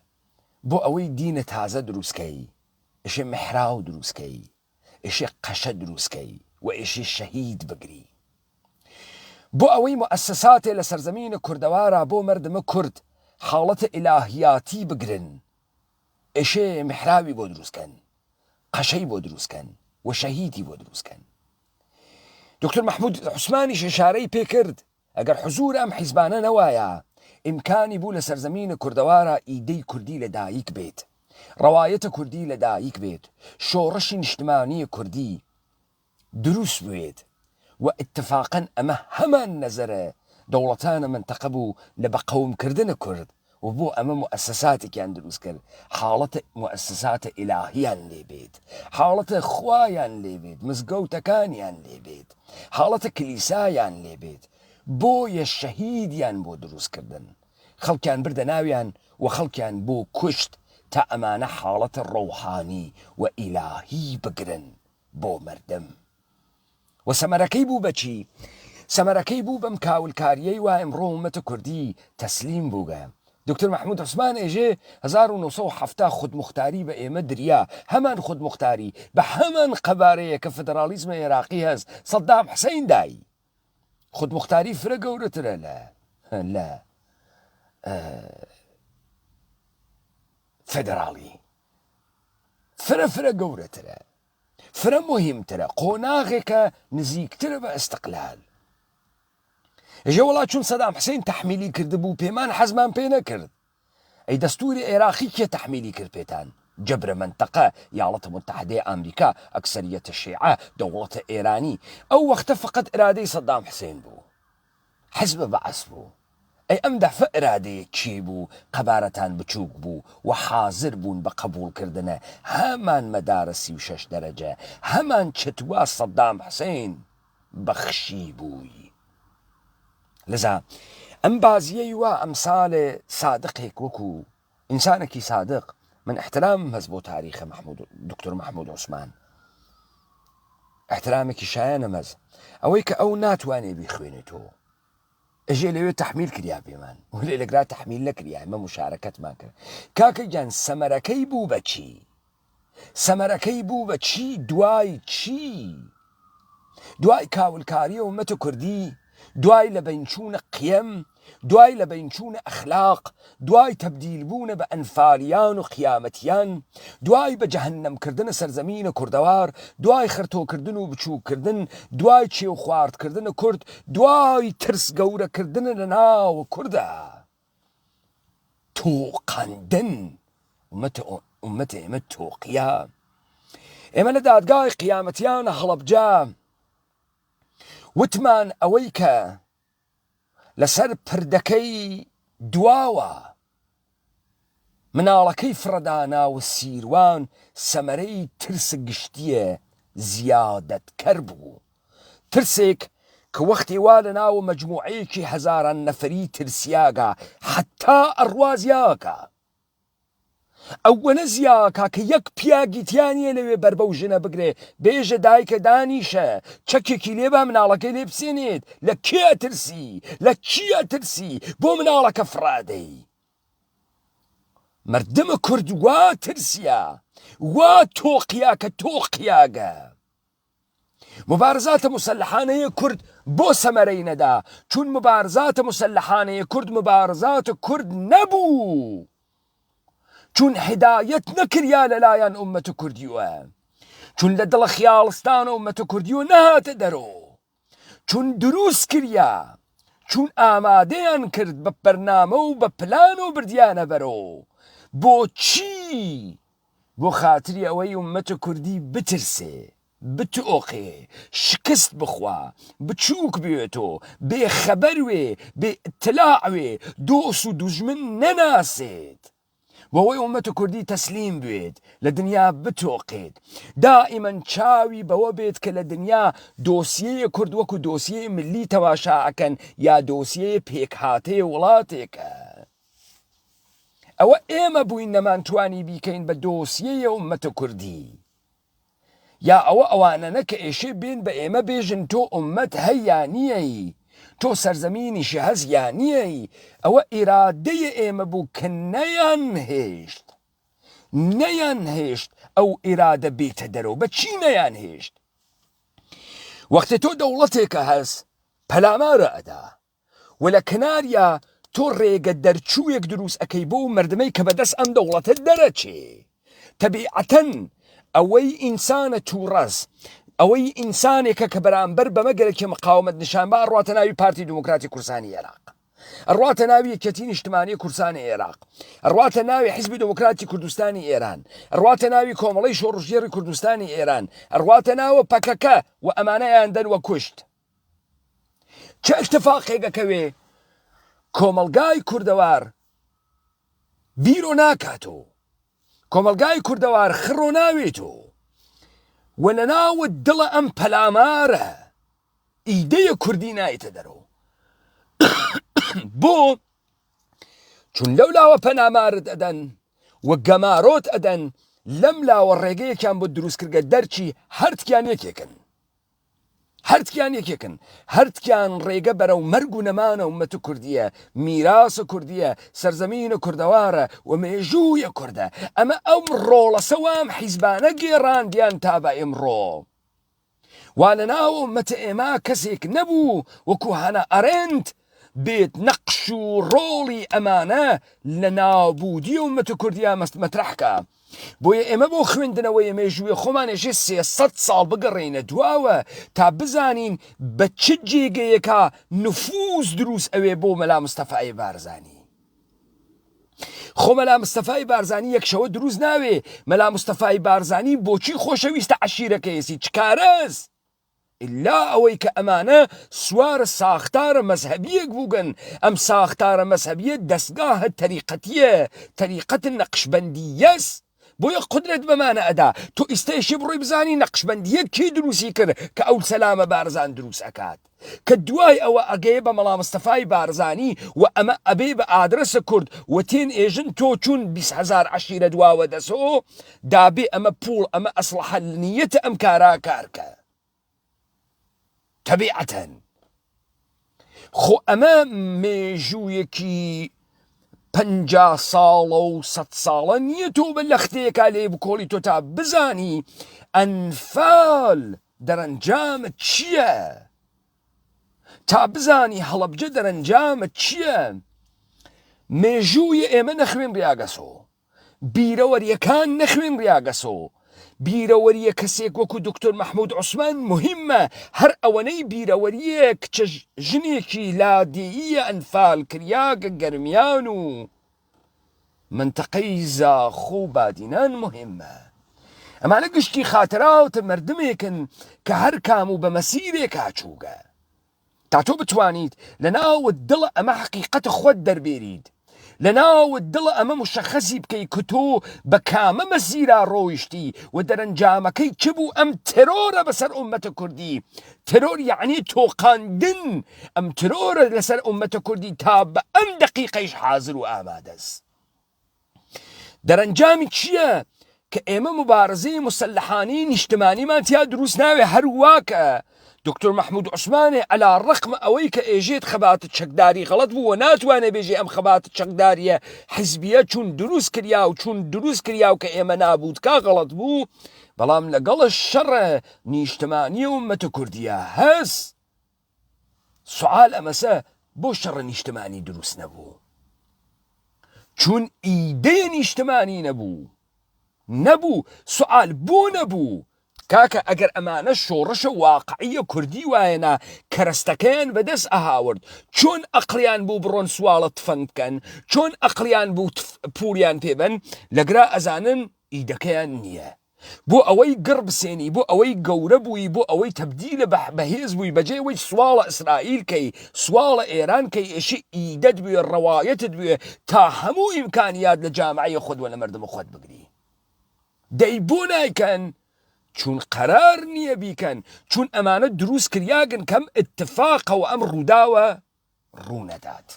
بۆ ئەوەی دینە تازە دروستکەی، ئێشێ مەحراو دروستکەی، ئێشێ قەشە دروستکەی و ئێشێ شەهید بگری، بۆ ئەوەی مؤسساتێ لە سەرزەمینە کوردەوارە بۆ مردمە کورد حاڵەتە ئیلاهیاتی بگرن، ئێشێ مەحراوی بۆ دروستکەن، قەشەی بۆ دروستکەن و شەهیدی بۆ دروستکەن. دکتۆر محمود عوسمانیش ئشارەی پێ کرد ئەگەر حزور ئەم حیزبانە نەوایە ئیمکانی بوو لە سەرزەمینە کوردەوارە ئیدەی کوردی لەدایک بێت، ڕەوایەتە کوردی لەدایک بێت، شۆڕشی نیشتمانی کوردی دروست بێت و اتفاقا ئەمە هەمان نەزەرە دەوڵەتانە منتەقە بوو لە بەقەومکردنە کورد و بۆ ئەمە مؤسساتێکیان دروست کرد، حاڵەتە مؤسساتە ئیلاهیان لێ بێت، حاڵەتە خوایان لێ بێت، مزگەوتەکانیان لێ بێت، حاڵەتە کلیسایان لێ بێت، بۆیە شەهیدیان بۆ دروستکردن، خەڵکیان بردە ناویان و خەڵکیان بۆ کوشت تا ئەمانە حاڵەتە ڕەوحانی و ئیلاهی بگرن بۆ مردم. و سەمەرەکەی بوو بەچی؟ سەمەرەکەی بوو بەم کاولکاریەی وا ئەمڕۆ ومەتە کوردی تەسلیم بووگە. دکتۆر محمود عوسمان ئێژێ 1970 خودمختاری بە ئێمە دریا، هەمان خودمختاری بە هەمان قەبارەیە کە فدرالیزمە عێراقی هەست سەدام حوسەین دایی. خودمختاری فرە گەورەترە لە فدرالی، فرە گەورەترە، فرە مهمترە، قۆناغێکە نزیکترە بە ئەستقلال. ئێژێ وڵات چون سەدام حوسەین تەحمیلی کردبوو پێمان حەزمان پێ نەکرد، ئەی دەستوری عێراقی کێ تەحمیلی کرد پێتان؟ جەبرە منتەقە، یاڵەتە متحدەی ئەمریکا، ئەکسەریەتە شیعە، دەوڵەتە ئێرانی. ئەو وەختە فقط ئرادەی سەدام حوسەین بوو، حزب بەعەس بوو. ئەی ئەم دەفە ئرادەیە چی بوو؟ قەبارەتان بچووک بوو و حازر بوون بە قبولکردنە هەمان مەدارە 36 دەرەجە، هەمان چتوا سەدام حوسەین بەخشی بووی. لذا ئەم بازیەی وا ئەمساڵێ صادقێک وەکو ئینسانێکی صادق، من احترامم هەست بۆ تاریخە دکتۆر محمود عوسمان، احترامێکی شایەنم هەست، ئەوەی کە ئەو ناتوانێ بیخوێنێتەوە. ئەژێ لەوێ تەحمیل کریا پێمان و لێ لەگرا تەحمیل نەکریا، ئەمە مشارەکەتمان کرد. کاکە گیان سەمەرەکەی بوو بە چی؟ سەمەرەکەی بوو بە چی؟ دوای چی؟ دوای کاولکاریە ومەتە کوردی، دوای لە بینچوونە قیەم، دوای لە بینچوونە ئەخلاق، دوای تەبدیلبوونە بە ئەنفالیان و قیامەتیان، دوای بە جەهەنەمکردنە سەرزەمینە کوردەوار، دوای خرتۆکردن و بچووکردن، دوای چێو خواردکردنە کورد، دوای ترس گەورەکردنە لە ناوە کووردە، تۆقاندن. ئومەتە ئێمە تۆقیە. ئێمە لە دادگای قیامەتیانە هەڵەبجە وتمان ئەوەی کە لەسەر پردەکەی دواوە مناڵەکەی فرەدانا و سیروان سەمەرەی ترس گشتیە زیادەتکەر بوو، ترسێک کە وەختی وا لە ناو مەجموعەیەکی هەزاران نەفەری ترسیاگە حتا ئەڕوازیاکە ئەوەنە زیاکە کە یەک پیاگیتیانیە لەوێ بەر بەو ژنە بگرێ بێژە دایکە دانیشە چەکێکی لێبە مناڵەکەی لێ بسێنێت لە کێ ترسی لە چیە ترسی بۆ مناڵەکە فرادەی مردمە کورد وا ترسیە وا تۆقیا کە تۆقیاگە مبارزاتە مسلحانەیە کورد بۆ سەمەرەی نەدا چون مبارزاتە مسلحانەیە کورد مبارزاتە کورد نەبوو چون هدایەت نەکریا لەلایەن ئومەتە کوردیوە چون لە دڵە خیاڵستانە ئومەتە کوردیوە نەهاتە دەرۆ چون دروست کریا چون ئامادەیان کرد بە بەرنامە و بە پلان و بردیانە بەرۆ بۆچی بۆ خاتری ئەوەی ئومەتە کوردی بترسێ بتۆقێ شکست بخوا بچووک بێتۆ بێخەبەر وێ بێ ئتلاع وێ دۆس و دوژمن نەناسێت بۆەوەی ئومەتە کوردی تەسلیم بێت لە دنیا بتۆقێت دائیمەن چاوی بەوە بێت کە لە دنیا دۆسیەیە کورد وەکو دۆسیەی ملی تەماشاکەن یا دۆسیەیە پێکهاتەیە وڵاتێکە ئەوە ئێمە بووین نەمانتوانی بیکەین بە دۆسیەیە ئومەتە کوردی یا ئەوە ئەوانەنە کە ئێشێ بێن بە ئێمە بێژن تۆ ئومەت هەیە نیەی تۆ سەرزەمینیشی هەز یا نیەی ئەوە ئیرادەیە ئێمە بوو کە نەیان هێشت ئەو ئیرادە بێتە دەرەوە بە چی نەیان هێشت وەختێ تۆ دەوڵەتێکە هەست پەلامارە ئەدا و لە کناریە تۆ ڕێگە دەرچوویەک دروست ئەەکەی بۆ مردمەی کە بەدەست ئەم دەوڵەتت دەرەچێ تەبیعەتەن ئەوەی ئینسانە تووڕەس ئەوەی ئینسانێکە کە بەرامبەر بەمەگەرێکی مقاومەت نیشان بە ڕاتە ناوی پارتی دموکراتی کورسانی عێراق ڕاتە ناوی یەکێتی نیشتمانی کورسانی عێراق ڕاتە ناوی حیزبی دموکراتی کوردستانی ئێران ڕاتە ناوی کۆمەڵەی شۆڕژێڕی کوردستانی ئێران ڕاتە ناوە پەکەکە و ئەمانەیان دەنوە کوشت چه اتفاقێکەکەوێ کۆمەلگای کوردەوار بیرۆ ناکاتۆ کۆمەلگای کوردەوار خڕۆ ناوێتۆ و لەناوە دڵە ئەم پەلامارە ئیدەیە کوردی نایەتە دەرەوە بۆ چون لەو لاوە پەنامارت ئەدەن و گەمارۆت ئەدەن لەم لاوە ڕێگەیەکیان بۆ دروستکردگە دەرچی هەرتکیان یەکێکن هەرتکیان ڕێگە بەرەو مەرگ و نەمانە ئومەتە کوردیە میراسە کوردیە سەرزەمینە کوردەوارە و مێژوویە کوردە ئەمە ئەم ڕۆڵەسە وام حیزبانە گێڕاندیان تا بە ئێمڕۆ وا لەناو ئومەتە ئێمە کەسێک نەبوو وەکو هەنە ئەرێنت بێت نەقش و ڕۆڵی ئەمانە لە نابوودی ئومەتە کوردیە مەترەحکە بۆیە ئێمە بۆ خوێندنەوەی مێژووی خۆمانێژێ 300 ساڵ بگەڕێنە دواوە تا بزانین بە چ جێگەیەکە نفوز دروست ئەوێ بۆ مەلا مستەفای بارزانی خۆ مەلا مستەفای بارزانی یەکشەوە دروست ناوێ مەلا مستەفای بارزانی بۆچی خۆشەویستە عەشیرەکەیەسی چکارەس ئللا ئەوەی کە ئەمانە سوارە ساختارە مەزهەبیەک بووگەن ئەم ساختارە مەزهەبیە دەستگاهە تەریقەتیە تەریقەتە نەقشبەندیەس بۆیە قدرت بەمانە ئەدا تۆ ئیستەیشی بڕۆی بزانی نەقشبەندیە کێ دروستی کرد کە ئەو سەلامە بارزان دروست ئەکات کە دوای ئەوە ئەگەیە بە مەڵا مستەفای بارزانی و ئەمە ئەبێ بە ئادرسە کورد و تێن ئێژن تۆ چون 20,000 عەشیرە دواوە دەسۆ دابێ ئەمە پوڵ ئەمە ئەسڵحە نیەتە ئەم کارا کارکە تەبیعەتەن خۆ ئەمە مێژوویەکی 50 ساڵە و 100 ساڵە نییە تۆ بە لەختەیەکا لێ بکۆڵی تۆ تا بزانی ئەنفال دەرەنجامە چییە تا بزانی هەڵەبجە دەرەنجامە چییە مێژووی ئێمە نەخوێن ڕیاگەسۆ بیرەوەریەکان نەخوێن ڕیاگەسۆ بیرەوەریە کەسێک وەکو دکتۆر مەحموود عوسمان مهمە هەر ئەوەنەی بیرەوەریە کچە ژنێکی لادێیە ئەنفال کریاگە گەرمیان و منتەقەی زاخۆ و بادینان مهمە ئەمانە گشتی خاتراوتە مردمێکن کە هەر کام و بە مەسیرێک هاچووگە تا تۆ بتوانیت لە ناوە دڵە ئەمە حەقیقەتە خۆت دەربێریت لەناوت دڵە ئەمە مشەخەزی بکەی کە تۆ بە کامە مەسیرا ڕۆیشتی و دەرەنجامەکەی چ بوو؟ ئەم ترۆرە بەسەر ئومەتە کوردی. ترۆر یعنی تۆقاندن. ئەم ترۆرە لەسەر ئومەتە کوردی تا بە ئەم دەقیقەیش حازر و ئامادەست. دەرەنجامی چییە؟ کە ئێمە مبارزەی مسلحانی نیشتمانیمان تیا دروست ناوێ. هەروواکە دکتۆر محمود عوسمانێ ئەلا ڕقم ئەوەی کە ئێژێت خەباتە چەکداری غەڵەت بوو و ناتوانێ بێژێ ئەم خەباتە چەکداریە حیزبیە چون دروست کریا و کە ئێمە نابوودکا غەڵەت بوو، بەڵام لەگەڵە شەڕە نیشتمانی و ئومەتە کوردیە هەست. سوال ئەمەسە بۆ شەڕە نیشتمانی دروست نەبوو؟ چون ئیدەیە نیشتمانی نەبوو. سوال بۆ نەبوو؟ کاکە ئەگەر ئەمانە شۆڕشە واقعیە کوردی وایەنا کەرەستەکەیان بەدەست ئەهاورد، چۆن ئەقلیان بوو بڕۆن سواڵە تفەنگ بکەن، چۆن ئەقلیان بوو پوریان پێبن، لەگرا ئەزانن ئیدەکەیان نییە. بۆ ئەوەی گڕ بسێنی، بۆ ئەوەی گەورە بووی، بۆ ئەوەی تەبدیلە بەهێز بووی، بەجێوەی سواڵە ئیسرائیل کەی، سواڵە ئێران کەی، ئێشی ئیدەت بوێ، ڕەوایەتت بوێ تا هەموو ئیمکانیات لە جامعەیە خۆت وە لە مەردم خۆت بگری. دەی بۆ نایکەن؟ چون قرار نییە بیکەن، چون ئەمانە دروست کریاگن کەم اتفاقە و ئەم ڕووداوە ڕوونەدات.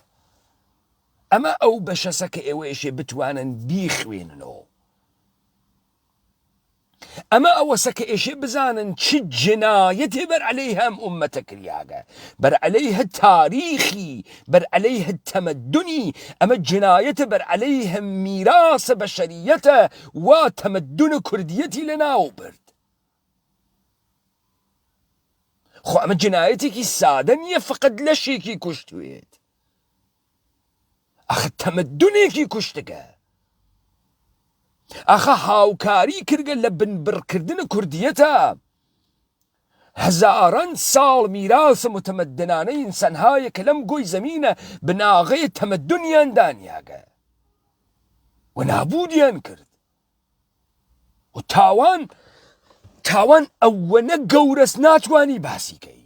ئەمە ئەو بەشەسە کە ئێوەیشێ بتوانن بیخوێننەوە. ئەمە ئەوەسە کە ئێشێ بزانن چ جنایەتێ بەر عەلەیه ئەم ئومەتە کریاگە، بەر عەلەیه تاریخی، بەر عەلەیه تەمەدونی. ئەمە جنایەتە بەر عەلەیه میراسە بەشەریەتە و تەمەدون کوردیەتی لەناو برد. خۆ ئەمە جنایەتێکی سادە نییە فقط لەشێکی کوشتوێت، ئەخە تەمەدونێکی کوشتگە، ئەخە هاوکاری کردگە لە بنبڕکردن کوردیەتە. هەزاران ساڵ میراسە متەمەدنانەی ئینسانهایە کە لەم گۆی زەمینە بناغەیە تەمەدونیان دانیاگە و نابودیان کرد. و تاوان ئەوەنە گەورەس ناتوانی باسی کەی،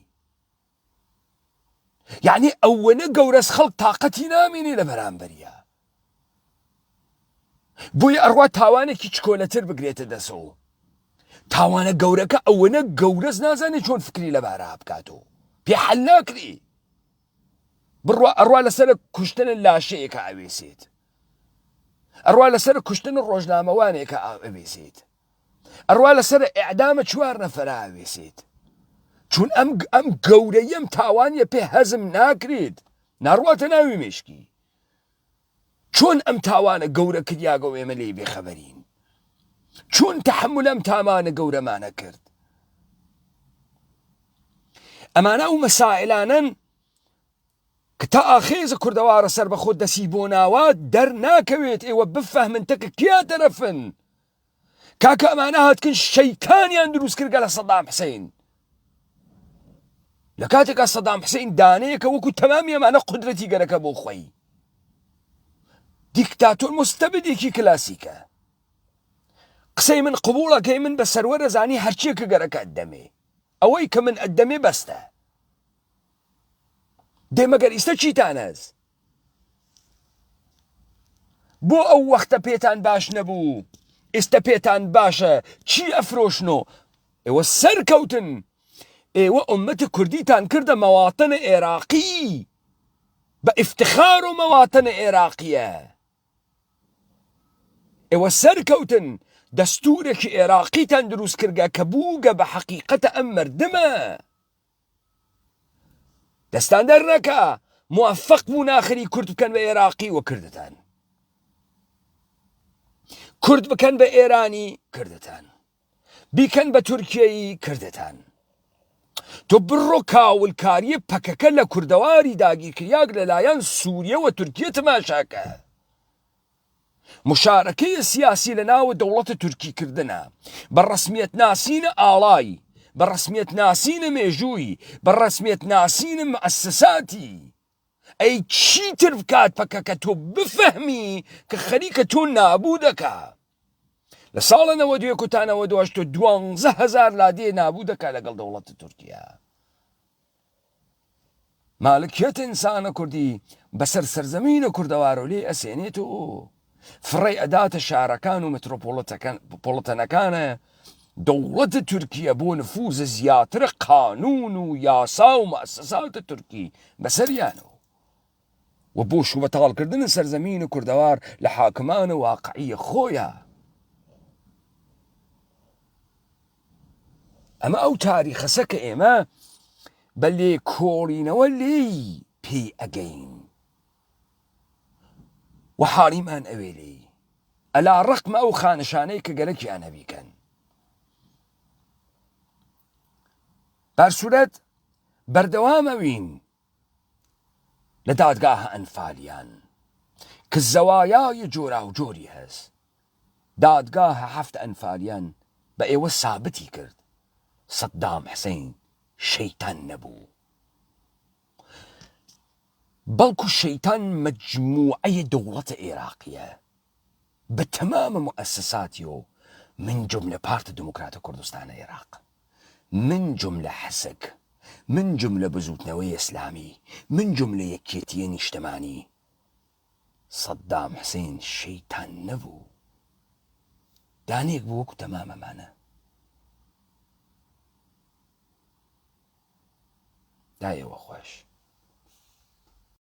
یعنی ئەوەنە گەورەس خەڵک تاقەتی نامێنێ لە بەرامبەریە. بۆیە ئەڕوا تاوانێکی چکۆلەتر بگرێتە دەسەوە. تاوانە گەورەکە ئەوەنە گەورەس نازانێت چۆن فکری لەبارە بکاتەوە، پێ حەل ناکری. بڕوا ئەڕوا لەسەر کوشتن لاشەیەکە ئەوێسێت، ئەڕوا لەسەر کوشتن ڕۆژنامەوانێکە ئەوێسێت، ئەڕوا لەسەر ئیعدامە 4 نەفەرە ئەوێسێت. چون ئەم گەورەی ئەم تاوانیە پێ هەزم ناکرێت، ناڕواتە ناوی مێشکی. چۆن ئەم تاوانە گەورە کریاگە و ئێمە لێی بێخەبەرین؟ چۆن تەحمل ئەم تاوانە گەورەمانە کرد؟ ئەمانە و مەسائلانن کە تا ئاخێزە کوردەوارە سەر بە خۆت دەسی بۆ ناوات دەرناکەوێت. ئێوە بفەهمن تەکە کیا تەرەفن. کاکە ئەمانە هاتکن شەیتانیان دروست کردگە لە سەدام حسین. لە کاتێکا سەدام حسین دانەیەکە وەکو تەمامی ئەمانە قودرەتی گەرەکە بۆ خۆی، دیکتاتۆر مستەبدێکی کلاسیکە. قسەی من قبوڵەکەی من بە سەروەرە زانی هەرچیەکە گەرەکە ئەدەمێ، ئەوەی کە من ئەدەمێ بەستە. دێمەگەر ئیستا چیتانەز؟ بۆ ئەو وەختە پێتان باش نەبوو، ئێستا پێتان باشە چی ئەفرۆشنۆ؟ ئێوە سەرکەوتن، ئێوە ئومەتی کوردیتان کردە مەواتنە عێراقی، بە ئیفتخار و مەواتنە عێراقیە. ئێوە سەرکەوتن، دەستورێکی عێراقیتان دروست کردگە کە بووگە بە حەقیقەتە ئەم مردمە. دەستان دەرنەکە، موفق بوون ئاخری کورد بکەن بە عێراقی و کردتان، کورد بکەن بە ئێرانی کردتان، بیکەن بە تورکیەی کردتان. تۆ بڕۆ کاولکاریە پەکەکە لە کوردەواری داگیرکریاک لەلایەن سووریە و تورکیە تەماشاکە. مشارەکەی سیاسی لە ناوە دەوڵەتە تورکی کردنە، بە ڕەسمیەت ناسینە ئاڵای، بە ڕەسمیەت ناسینە مێژووی، بە ڕەسمیەت ناسینە مؤسساتی. ئەی چیتر بکات پەکەکە تۆ بفەهمی کە خەریکە تۆ نابوو دەکا. لە ساڵە 92 تا 92 تۆ 12,000 لادێ نابوو دەکا لەگەڵ دەوڵەتە تورکیا. مالکیت ئینسانە کوردی بەسەر سەرزەمینە کوردەوار و لێ ئەسێنێت و فڕێ ئەداتە شارەکان و مترۆپۆڵەتەنەکانە دەوڵەتە تورکیە بۆ نفوزە زیاترە قانون و یاسا و مەئسساتە تورکی بەسەریانەوە و بۆ شوبەتاڵکردنە سەرزەمینە کوردەوار لە حاکمانە واقعیە خۆیە. ئەمە ئەو تاریخەسە کە ئێمە بە لێکۆڵینەوە لێی پێی ئەگەین و حاڵیمان ئەوێ لێی ئەلا ڕقمە ئەو خانشانەی کە گەلەکیان هەبیکەن. بەرسوورەت بەردەوامەوین لە دادگاهە ئەنفالیان کە زەوایای جۆرا و جۆری هەست. دادگاهە هەفت ئەنفالیان بە ئێوە سابتی کرد سەدام حسەین شەیتان نەبوو، بەڵکو شەیتان مەجموعەیە دەوڵەتە عێراقیە بە تەمامە مؤسساتی و من جملە پارتە دموکراتە کوردستانە عێراق، من جملە حەسەک، من جملە بزوتنەوەی ئیسلامی، من جملە یەکێتیە نیشتەمانی. سەدام حسەین شەیتان نەبوو، دانێک بوو وەکو تەمامەمانە. دایەوە خۆش.